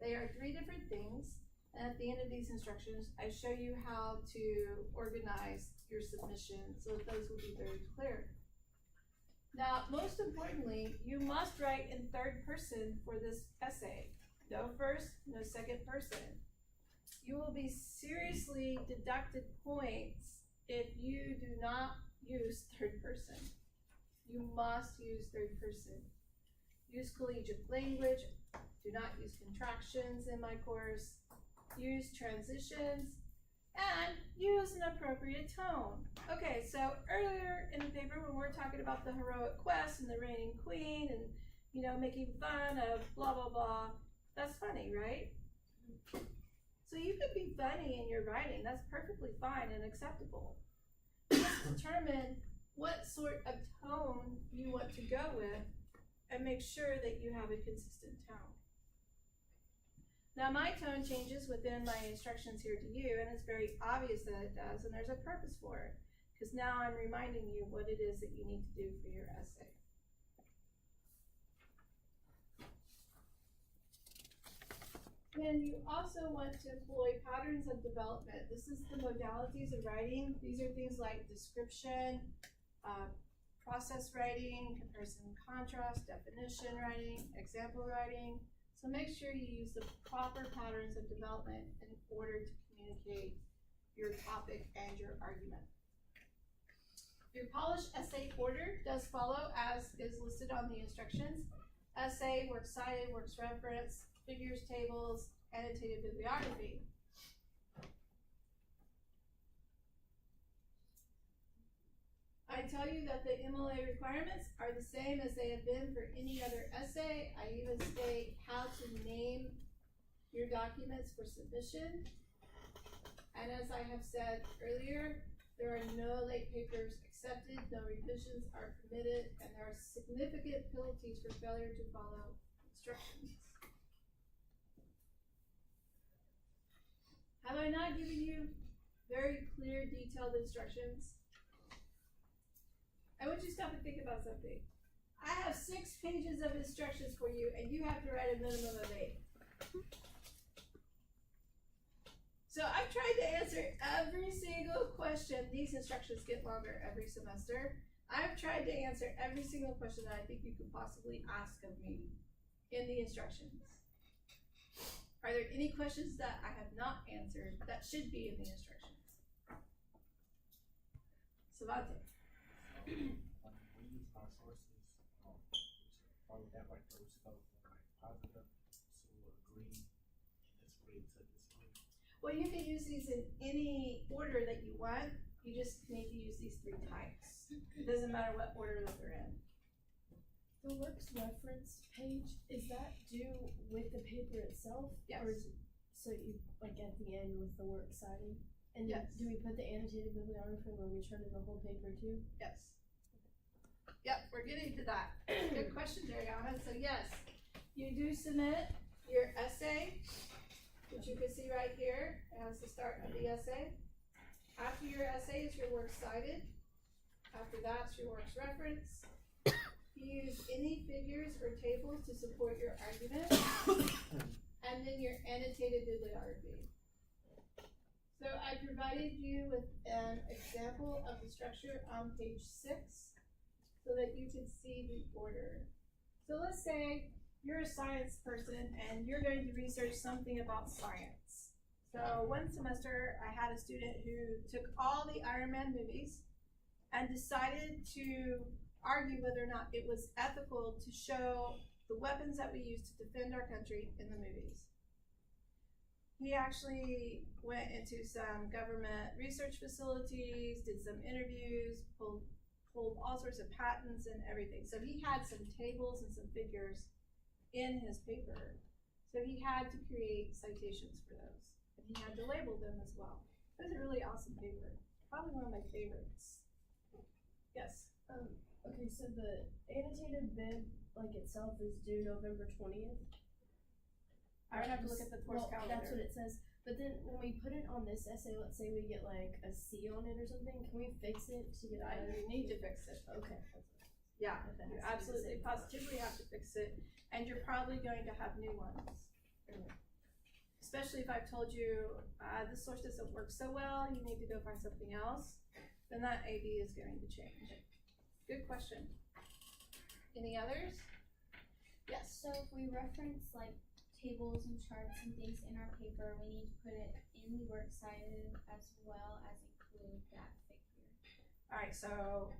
They are 3 different things, and at the end of these instructions, I show you how to organize your submission so that those will be very clear. Now, most importantly, you must write in 3rd person for this essay. No first, no second person. You will be seriously deducted points if you do not use 3rd person. You must use 3rd person. Use collegiate language. Do not use contractions in my course. Use transitions. And use an appropriate tone. Okay, so earlier in the paper when we're talking about the heroic quest and the reigning queen and, you know, making fun of blah, blah, blah, that's funny, right? So you could be funny in your writing. That's perfectly fine and acceptable. Just determine what sort of tone you want to go with and make sure that you have a consistent tone. Now my tone changes within my instructions here to you, and it's very obvious that it does, and there's a purpose for it, because now I'm reminding you what it is that you need to do for your essay. Then you also want to employ patterns of development. This is the modalities of writing. These are things like description, process writing, comparison and contrast, definition writing, example writing. So make sure you use the proper patterns of development in order to communicate your topic and your argument. Your polished essay order does follow as is listed on the instructions. Essay, works cited, works reference, figures, tables, annotated bibliography. I tell you that the MLA requirements are the same as they have been for any other essay. I even state how to name your documents for submission. And as I have said earlier, there are no late papers accepted, no revisions are permitted, and there are significant penalties for failure to follow instructions. Have I not given you very clear, detailed instructions? I want you to stop and think about something. I have 6 pages of instructions for you, and you have to write a minimum of 8. So I've tried to answer every single question. These instructions get longer every semester. I've tried to answer every single question that I think you could possibly ask of me in the instructions. Are there any questions that I have not answered that should be in the instructions? Savante. We use our sources, follow that like those go from like positive to green, and this green to this green. Well, you can use these in any order that you want. You just need to use these 3 types. It doesn't matter what order that they're in. The works reference page, is that due with the paper itself? Yes. Or is it, so you, like at the end with the works cited? And Yes. do we put the annotated bibliography when we turn in the whole paper too? Yes. Yep, we're getting to that. Good question, Dariana. So yes, you do submit your essay, which you can see right here as the start of the essay. After your essay is your works cited. After that's your works reference. You use any figures or tables to support your argument, and then your annotated bibliography. So I provided you with an example of the structure on page 6 so that you can see the order. So let's say you're a science person and you're going to research something about science. So one semester I had a student who took all the Iron Man movies and decided to argue whether or not it was ethical to show the weapons that we use to defend our country in the movies. He actually went into some government research facilities, did some interviews, pulled all sorts of patents and everything. So he had some tables and some figures in his paper. So he had to create citations for those. And he had to label them as well. It was a really awesome paper. Probably one of my favorites. Yes? Okay, so the annotated bib, like itself, is due November 20th. I would have to look at the course calendar. That's what it says. But then when we put it on this essay, let's say we get like a C on it or something, can we fix it to get out of it? You need to fix it. Okay. Yeah, If it you has to be the absolutely same positively have to fix it, and you're probably going to have new ones. Especially if I've told you, this source doesn't work so well, you need to go find something else, then that AB is going to change. Good question. Any others? Yes. So if we reference like tables and charts and things in our paper, we need to put it in the works cited as well as include that figure. Alright, so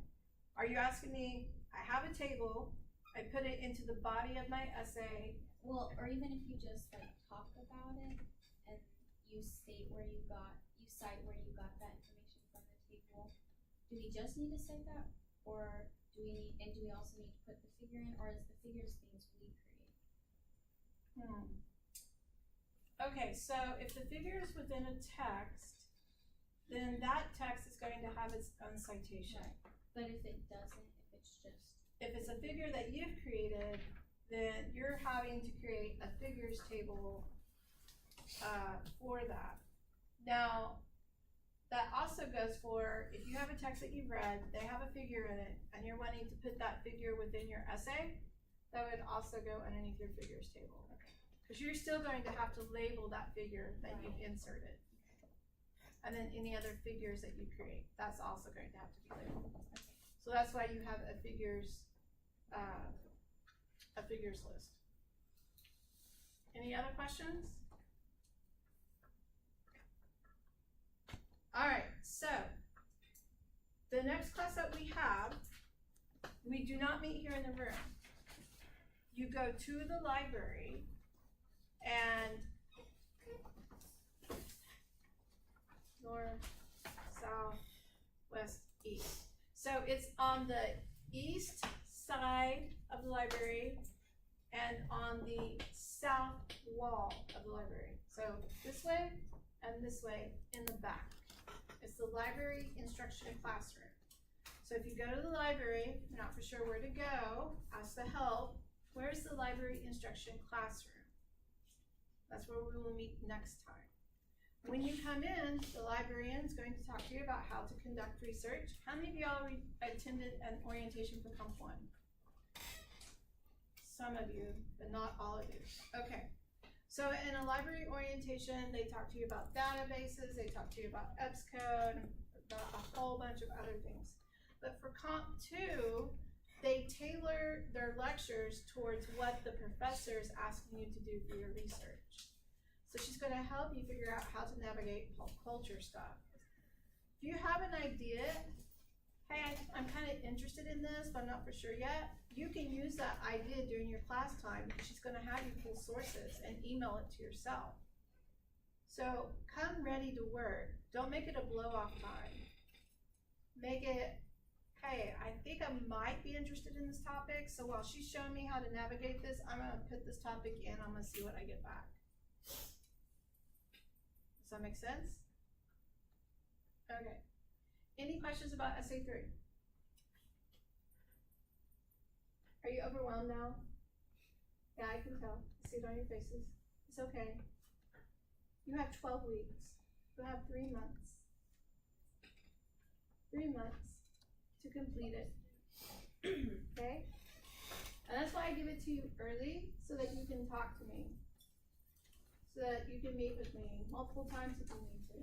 are you asking me, I have a table, I put it into the body of my essay. Well, or even if you just like talk about it and you cite where you got that information from the table, do we just need to cite that? Or do we also need to put the figure in, or is the figures things we create? Okay, so if the figure is within a text, then that text is going to have its own citation. But if it doesn't, if it's a figure that you've created, then you're having to create a figures table for that. Now, that also goes for, if you have a text that you've read, they have a figure in it, and you're wanting to put that figure within your essay, that would also go underneath your figures table. Because you're still going to have to label that figure that you've inserted. And then any other figures that you create, that's also going to have to be labeled. So that's why you have a figures list. Any other questions? Alright, so the next class that we have, we do not meet here in the room. You go to the library and north, south, west, east. So it's on the east side of the library and on the south wall of the library. So this way and this way in the back. It's the library instruction classroom. So if you go to the library, you're not for sure where to go, ask the help, where's the library instruction classroom? That's where we will meet next time. When you come in, the librarian is going to talk to you about how to conduct research. How many of y'all attended an orientation for Comp 1? Some of you, but not all of you. Okay. So in a library orientation, they talk to you about databases, they talk to you about EBSCode, about a whole bunch of other things. But for Comp 2, they tailor their lectures towards what the professor is asking you to do for your research. So she's going to help you figure out how to navigate pop culture stuff. If you have an idea, hey, I'm kind of interested in this, but I'm not for sure yet, you can use that idea during your class time. She's going to have you pull sources and email it to yourself. So come ready to work. Don't make it a blow-off time. Make it, hey, I think I might be interested in this topic, so while she's showing me how to navigate this, I'm going to put this topic in, I'm going to see what I get back. Does that make sense? Okay. Any questions about Essay 3? Are you overwhelmed now? Yeah, I can tell. I see it on your faces. It's okay. You have 12 weeks. You have 3 months. 3 months to complete it. Okay? And that's why I give it to you early, so that you can talk to me. So that you can meet with me multiple times if you need to.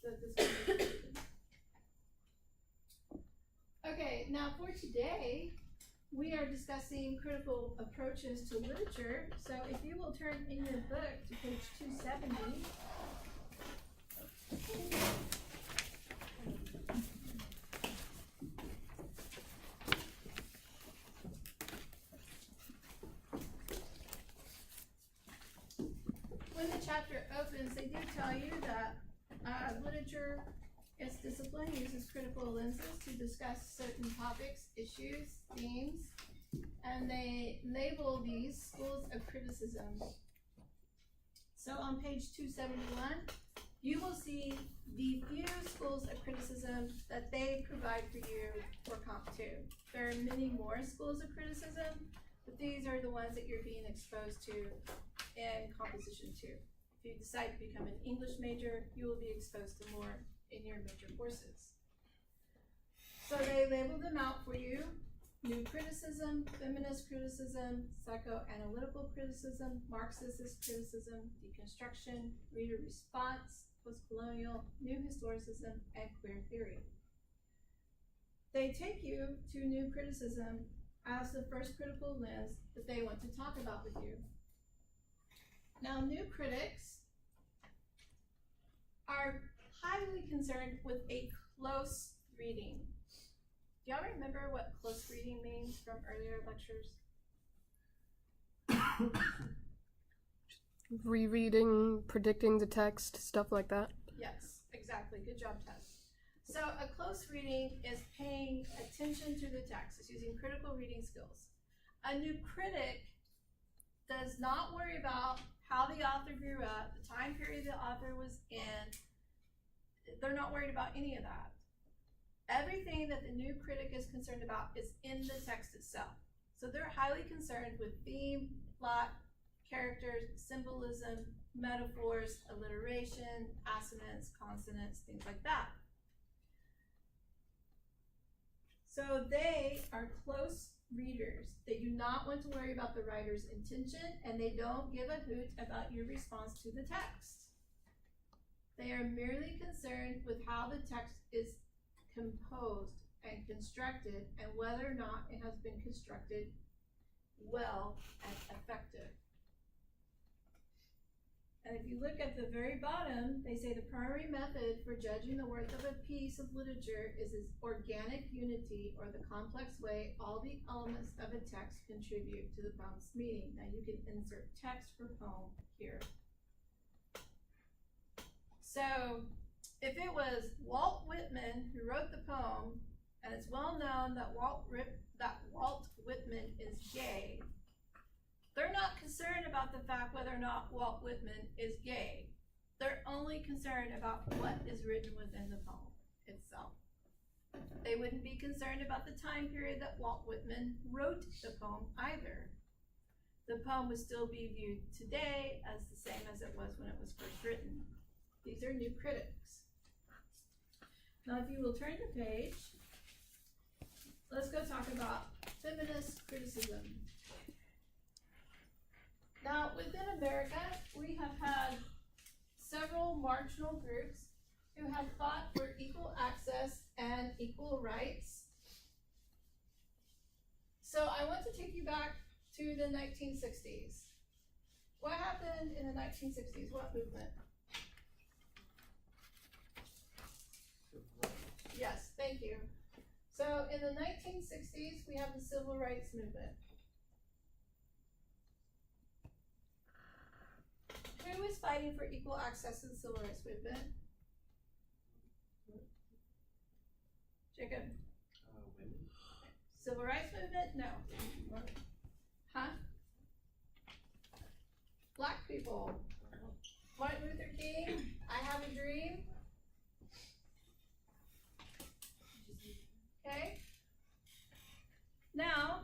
So this can be completed. Okay, now for today, we are discussing critical approaches to literature. So if you will turn in your book to page 270. When the chapter opens, they do tell you that literature as discipline uses critical lenses to discuss certain topics, issues, themes, and they label these schools of criticism. So on page 271, you will see the few schools of criticism that they provide for you for Comp 2. There are many more schools of criticism, but these are the ones that you're being exposed to in Composition 2. If you decide to become an English major, you will be exposed to more in your major courses. So they labeled them out for you: new criticism, feminist criticism, psychoanalytical criticism, Marxist criticism, deconstruction, reader response, postcolonial, new historicism, and queer theory. They take you to new criticism as the first critical lens that they want to talk about with you. Now, new critics are highly concerned with a close reading. Do y'all remember what close reading means from earlier lectures? Rereading, predicting the text, stuff like that. Yes, exactly. Good job, Tess. So a close reading is paying attention to the text. It's using critical reading skills. A new critic does not worry about how the author grew up, the time period the author was in. They're not worried about any of that. Everything that the new critic is concerned about is in the text itself. So they're highly concerned with theme, plot, characters, symbolism, metaphors, alliteration, assonance, consonants, things like that. So they are close readers. They do not want to worry about the writer's intention, and they don't give a hoot about your response to the text. They are merely concerned with how the text is composed and constructed, and whether or not it has been constructed well and effective. And if you look at the very bottom, they say the primary method for judging the worth of a piece of literature is its organic unity, or the complex way all the elements of a text contribute to the poem's meaning. Now you can insert text for poem here. So if it was Walt Whitman who wrote the poem, and it's well known that Walt Whitman is gay, they're not concerned about the fact whether or not Walt Whitman is gay. They're only concerned about what is written within the poem itself. They wouldn't be concerned about the time period that Walt Whitman wrote the poem either. The poem would still be viewed today as the same as it was when it was first written. These are new critics. Now, if you will turn the page, let's go talk about feminist criticism. Now, within America, we have had several marginal groups who have fought for equal access and equal rights. So I want to take you back to the 1960s. What happened in the 1960s? What movement? Yes, thank you. So in the 1960s, we have the Civil Rights Movement. Who is fighting for equal access to the Civil Rights Movement? Jacob? Women? Civil Rights Movement? No. Huh? Black people. Martin Luther King, I Have a Dream. Okay? Now,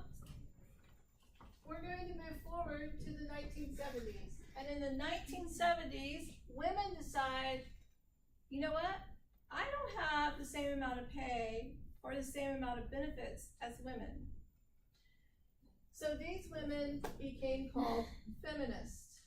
we're going to move forward to the 1970s. And in the 1970s, women decide, you know what? I don't have the same amount of pay or the same amount of benefits as women. So these women became called feminists.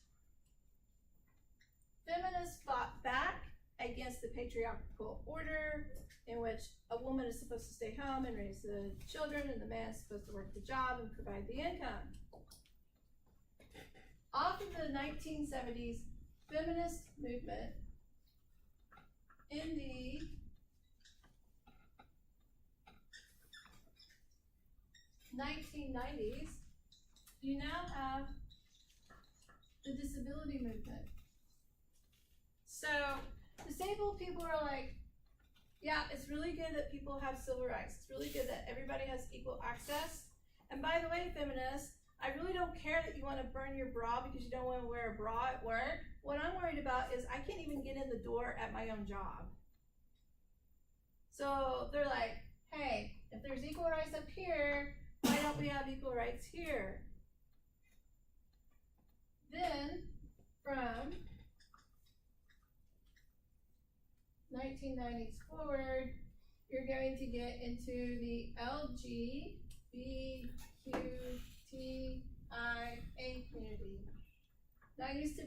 Feminists fought back against the patriarchal order in which a woman is supposed to stay home and raise the children and the man is supposed to work the job and provide the income. After the 1970s feminist movement, in the '90s, you now have the disability movement. So disabled people are like, yeah, it's really good that people have civil rights. It's really good that everybody has equal access. And by the way, feminists, I really don't care that you want to burn your bra because you don't want to wear a bra at work. What I'm worried about is I can't even get in the door at my own job. So they're like, hey, if there's equal rights up here, why don't we have equal rights here? Then, from 1990s forward, you're going to get into the LGBTQIA community. That used to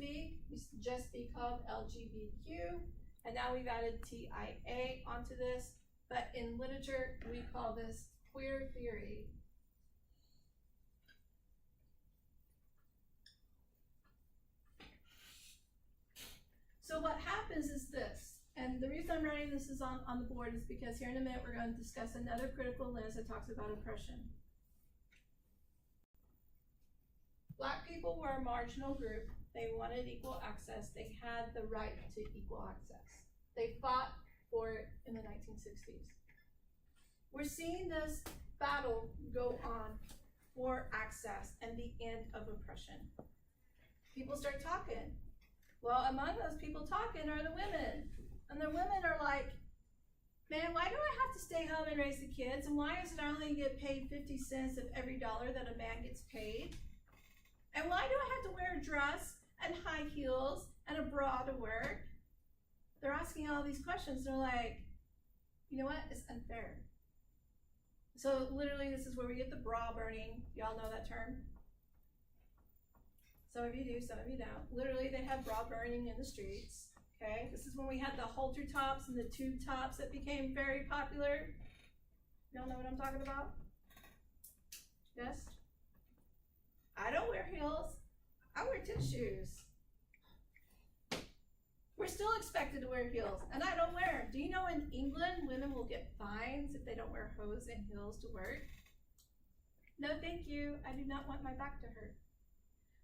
just be called LGBTQ, and now we've added TIA onto this, but in literature, we call this queer theory. So what happens is this, and the reason I'm writing this is on the board is because here in a minute we're going to discuss another critical lens that talks about oppression. Black people were a marginal group. They wanted equal access. They had the right to equal access. They fought for it in the 1960s. We're seeing this battle go on for access and the end of oppression. People start talking. Well, among those people talking are the women. And the women are like, man, why do I have to stay home and raise the kids? And why is it I only get paid 50 cents of every dollar that a man gets paid? And why do I have to wear a dress and high heels and a bra to work? They're asking all these questions. They're like, you know what? It's unfair. So literally, this is where we get the bra burning. Y'all know that term? Some of you do, some of you don't. Literally, they have bra burning in the streets. Okay, this is when we had the halter tops and the tube tops that became very popular. Y'all know what I'm talking about? Yes? I don't wear heels. I wear tennis shoes. We're still expected to wear heels, and I don't wear them. Do you know in England, women will get fines if they don't wear hose and heels to work? No, thank you. I do not want my back to hurt.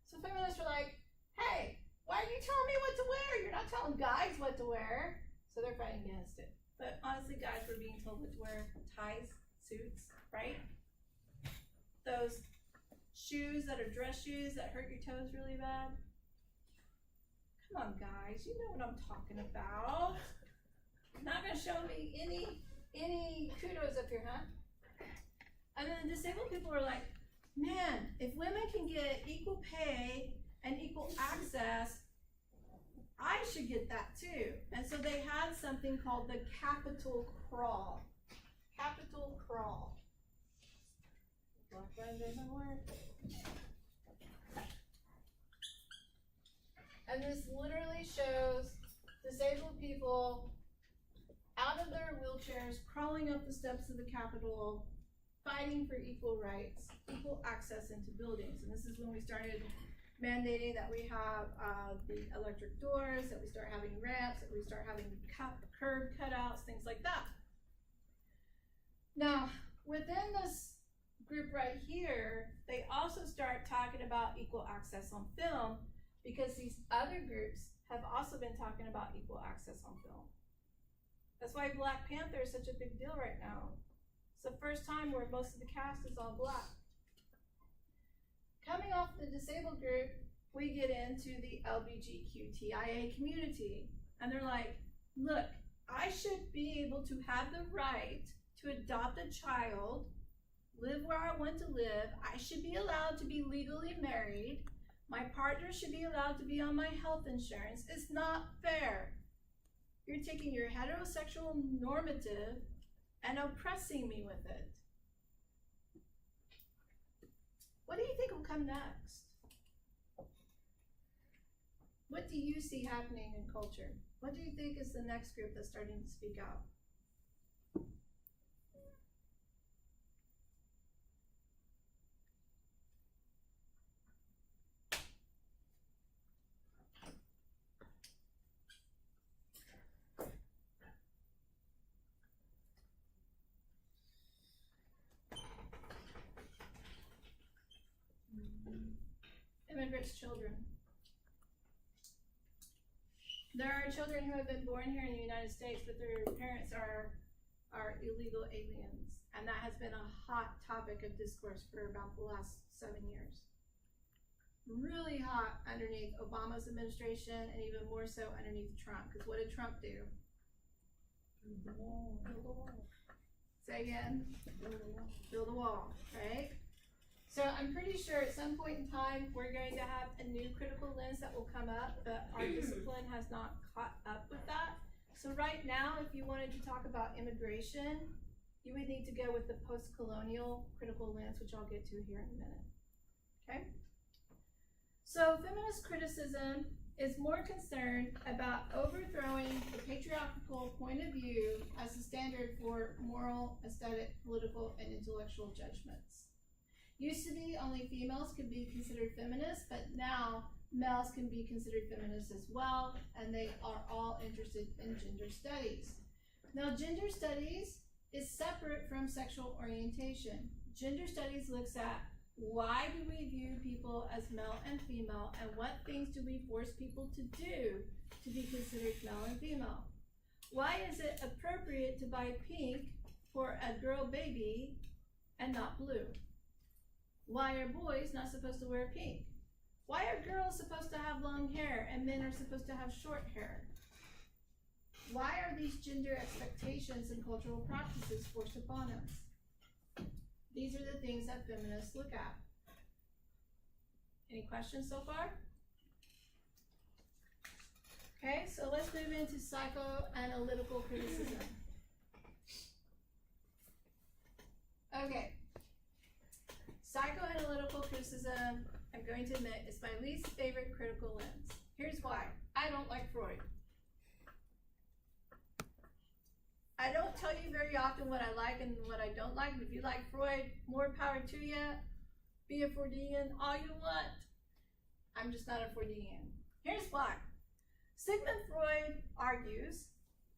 So feminists are like, hey, why are you telling me what to wear? You're not telling guys what to wear. So they're fighting against it. But honestly, guys were being told what to wear. Ties, suits, right? Those shoes that are dress shoes that hurt your toes really bad. Come on, guys, you know what I'm talking about. Not gonna show me any kudos up here, huh? And then the disabled people are like, man, if women can get equal pay and equal access, I should get that too. And so they had something called the capital crawl. Capital crawl. Black line doesn't work. And this literally shows disabled people out of their wheelchairs, crawling up the steps of the Capitol, fighting for equal rights, equal access into buildings. And this is when we started mandating that we have the electric doors, that we start having ramps, that we start having curb cutouts, things like that. Now, within this group right here, they also start talking about equal access on film, because these other groups have also been talking about equal access on film. That's why Black Panther is such a big deal right now. It's the first time where most of the cast is all black. Coming off the disabled group, we get into the LGBTQIA community. And they're like, look, I should be able to have the right to adopt a child, live where I want to live. I should be allowed to be legally married. My partner should be allowed to be on my health insurance. It's not fair. You're taking your heterosexual normative and oppressing me with it. What do you think will come next? What do you see happening in culture? What do you think is the next group that's starting to speak out? Immigrants' children. There are children who have been born here in the United States, but their parents are illegal aliens. And that has been a hot topic of discourse for about the last 7 years. Really hot underneath Obama's administration, and even more so underneath Trump. Because what did Trump do? Build the wall. Build the wall. Say again? Build a wall, right? So I'm pretty sure at some point in time, we're going to have a new critical lens that will come up, but our discipline has not caught up with that. So right now, if you wanted to talk about immigration, you would need to go with the post-colonial critical lens, which I'll get to here in a minute, okay? So feminist criticism is more concerned about overthrowing the patriarchal point of view as the standard for moral, aesthetic, political, and intellectual judgments. Used to be only females could be considered feminists, but now males can be considered feminists as well, and they are all interested in gender studies. Now, gender studies is separate from sexual orientation. Gender studies looks at why do we view people as male and female, and what things do we force people to do to be considered male and female? Why is it appropriate to buy pink for a girl baby and not blue? Why are boys not supposed to wear pink? Why are girls supposed to have long hair and men are supposed to have short hair? Why are these gender expectations and cultural practices forced upon us? These are the things that feminists look at. Any questions so far? Okay, so let's move into psychoanalytical criticism. Okay. Psychoanalytical criticism, I'm going to admit, is my least favorite critical lens. Here's why. I don't like Freud. I don't tell you very often what I like and what I don't like, but if you like Freud, more power to you. Be a Freudian all you want. I'm just not a Freudian. Here's why. Sigmund Freud argues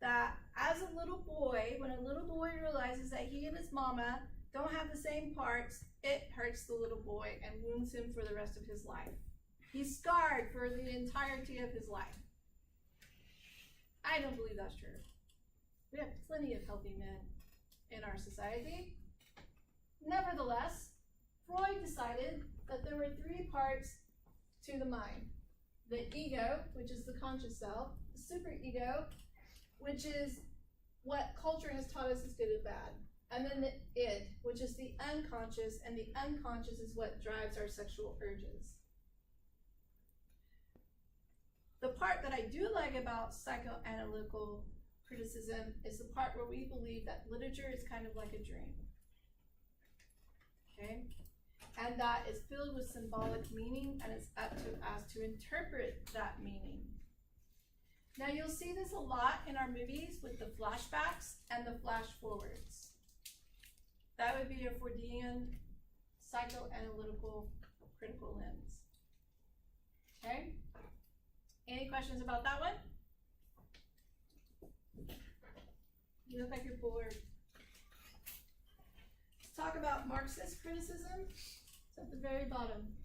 that as a little boy, when a little boy realizes that he and his mama don't have the same parts, it hurts the little boy and wounds him for the rest of his life. He's scarred for the entirety of his life. I don't believe that's true. We have plenty of healthy men in our society. Nevertheless, Freud decided that there were 3 parts to the mind: the ego, which is the conscious self, the superego, which is what culture has taught us is good and bad, and then the id, which is the unconscious, and the unconscious is what drives our sexual urges. The part that I do like about psychoanalytical criticism is the part where we believe that literature is kind of like a dream. Okay? And that is filled with symbolic meaning, and it's up to us to interpret that meaning. Now you'll see this a lot in our movies with the flashbacks and the flash forwards. That would be a Fordian psychoanalytical critical lens. Okay? Any questions about that one? You look like you're bored. Let's talk about Marxist criticism. It's at the very bottom.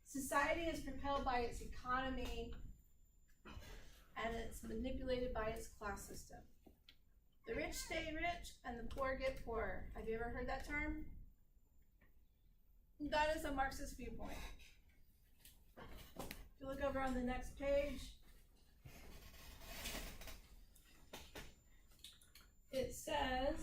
Society is propelled by its economy, and it's manipulated by its class system. The rich stay rich and the poor get poorer. Have you ever heard that term? That is a Marxist viewpoint. If you look over on the next page, it says,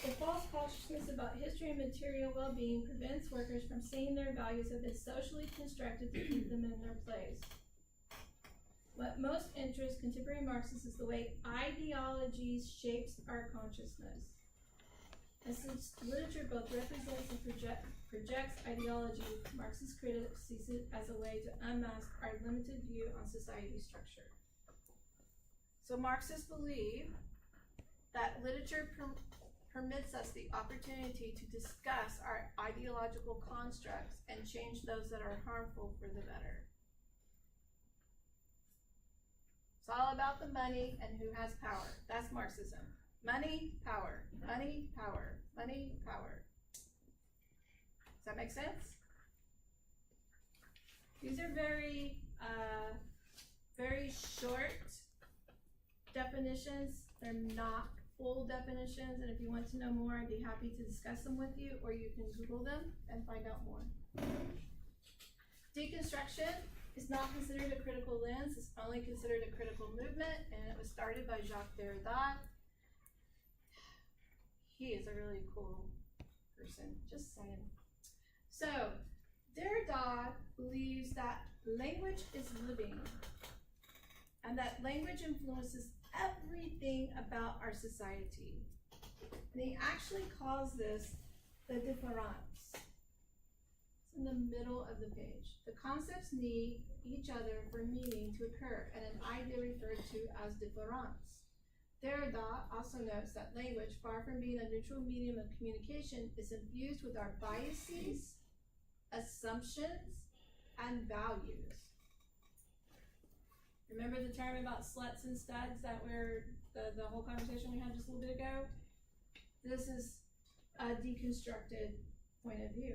the false consciousness about history and material well-being prevents workers from seeing their values have been socially constructed to keep them in their place. What most interests contemporary Marxists is the way ideology shapes our consciousness. And since literature both represents and projects ideology, Marxist critics sees it as a way to unmask our limited view on society structure. So Marxists believe that literature permits us the opportunity to discuss our ideological constructs and change those that are harmful for the better. It's all about the money and who has power. That's Marxism. Money, power. Money, power. Money, power. Does that make sense? These are very short definitions. They're not full definitions, and if you want to know more, I'd be happy to discuss them with you, or you can Google them and find out more. Deconstruction is not considered a critical lens. It's only considered a critical movement, and it was started by Jacques Derrida. He is a really cool person, just saying. So, Derrida believes that language is living, and that language influences everything about our society. And he actually calls this the difference. It's in the middle of the page. The concepts need each other for meaning to occur, and an idea referred to as difference. Derrida also notes that language, far from being a neutral medium of communication, is infused with our biases, assumptions, and values. Remember the term about sluts and studs that were the whole conversation we had just a little bit ago? This is a deconstructed point of view.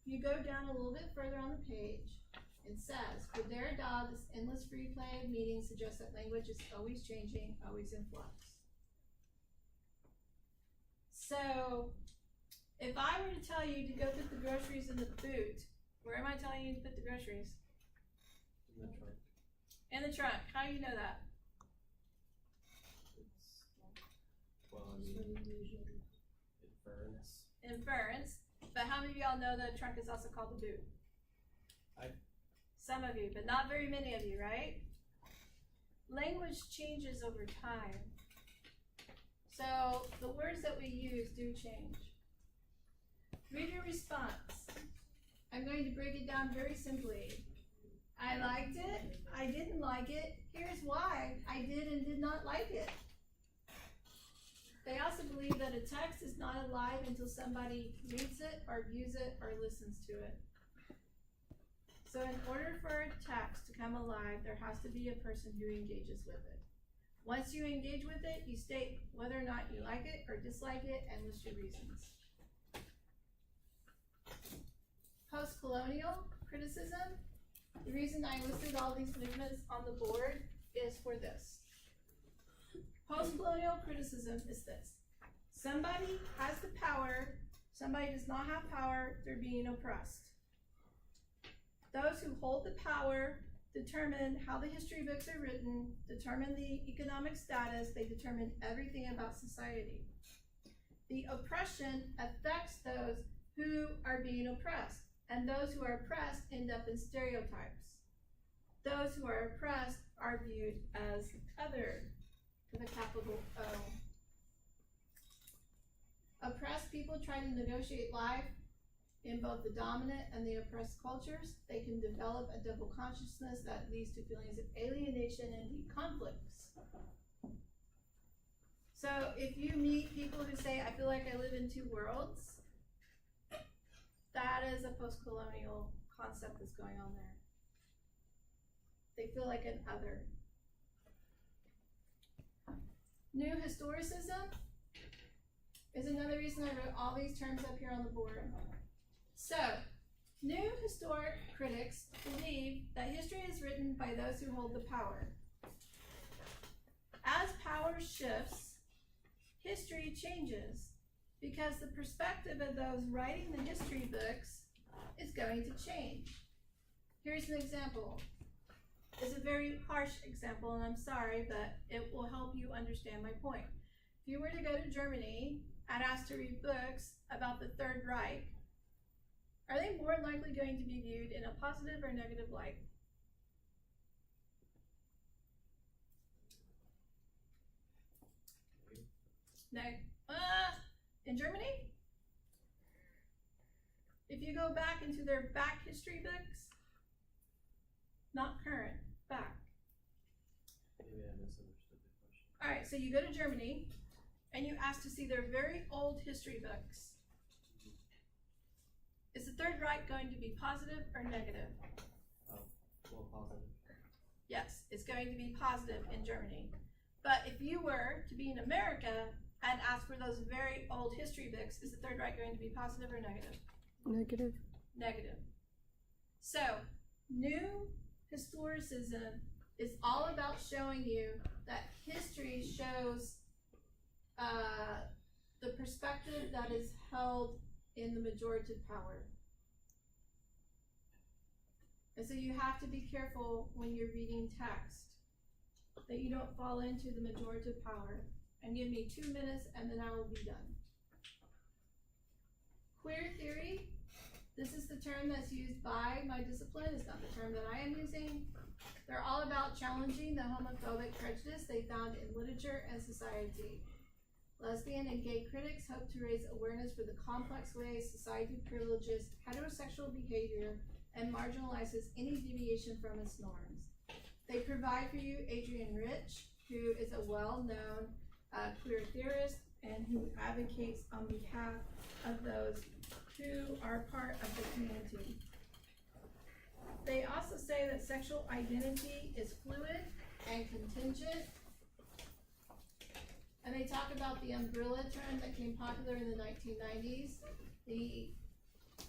If you go down a little bit further on the page, it says, for Derrida, this endless free play of meaning suggests that language is always changing, always in flux. So, if I were to tell you to go put the groceries in the boot, where am I telling you to put the groceries? In the trunk. In the trunk. How do you know that? Inference. But how many of y'all know the trunk is also called the boot? Some of you, but not very many of you, right? Language changes over time. So the words that we use do change. Reader response. I'm going to break it down very simply. I liked it. I didn't like it. Here's why I did and did not like it. They also believe that a text is not alive until somebody reads it or views it or listens to it. So in order for a text to come alive, there has to be a person who engages with it. Once you engage with it, you state whether or not you like it or dislike it and list your reasons. Post-colonial criticism. The reason I listed all these movements on the board is for this. Post-colonial criticism is this. Somebody has the power, somebody does not have power, they're being oppressed. those who hold the power determine how the history books are written, determine the economic status, they determine everything about society. The oppression affects those who are being oppressed, and those who are oppressed end up in stereotypes. Those who are oppressed are viewed as other, with a capital O. Oppressed people try to negotiate life in both the dominant and the oppressed cultures. They can develop a double consciousness that leads to feelings of alienation and deep conflicts. So if you meet people who say, I feel like I live in two worlds, that is a post-colonial concept that's going on there. They feel like an other. New historicism is another reason I wrote all these terms up here on the board. So, new historic critics believe that history is written by those who hold the power. As power shifts, history changes because the perspective of those writing the history books is going to change. Here's an example. It's a very harsh example, and I'm sorry, but it will help you understand my point. If you were to go to Germany and asked to read books about the Third Reich, are they more likely going to be viewed in a positive or negative light? No. In Germany? If you go back into their back history books, not current, back. Maybe I misunderstood the question. Alright, so you go to Germany and you ask to see their very old history books. Is the Third Reich going to be positive or negative? Oh, well, positive. Yes, it's going to be positive in Germany. But if you were to be in America and ask for those very old history books, is the Third Reich going to be positive or negative? Negative. Negative. So, new historicism is all about showing you that history shows the perspective that is held in the majorative power. And so you have to be careful when you're reading text that you don't fall into the majorative power. And give me 2 minutes and then I will be done. Queer theory, this is the term that's used by my discipline. It's not the term that I am using. They're all about challenging the homophobic prejudice they found in literature and society. Lesbian and gay critics hope to raise awareness for the complex ways society privileges heterosexual behavior and marginalizes any deviation from its norms. They provide for you Adrienne Rich, who is a well-known queer theorist and who advocates on behalf of those who are part of the community. They also say that sexual identity is fluid and contingent. And they talk about the umbrella term that became popular in the 1990s, the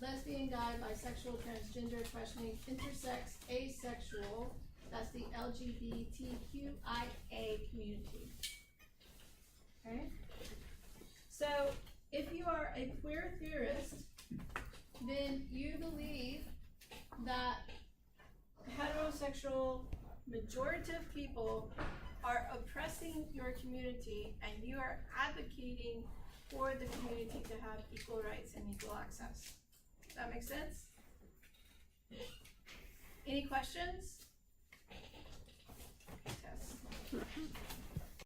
lesbian, guy, bisexual, transgender, questioning, intersex, asexual. That's the LGBTQIA community. Okay? So, if you are a queer theorist, then you believe that heterosexual majorative people are oppressing your community and you are advocating for the community to have equal rights and equal access. Does that make sense? Any questions? Test.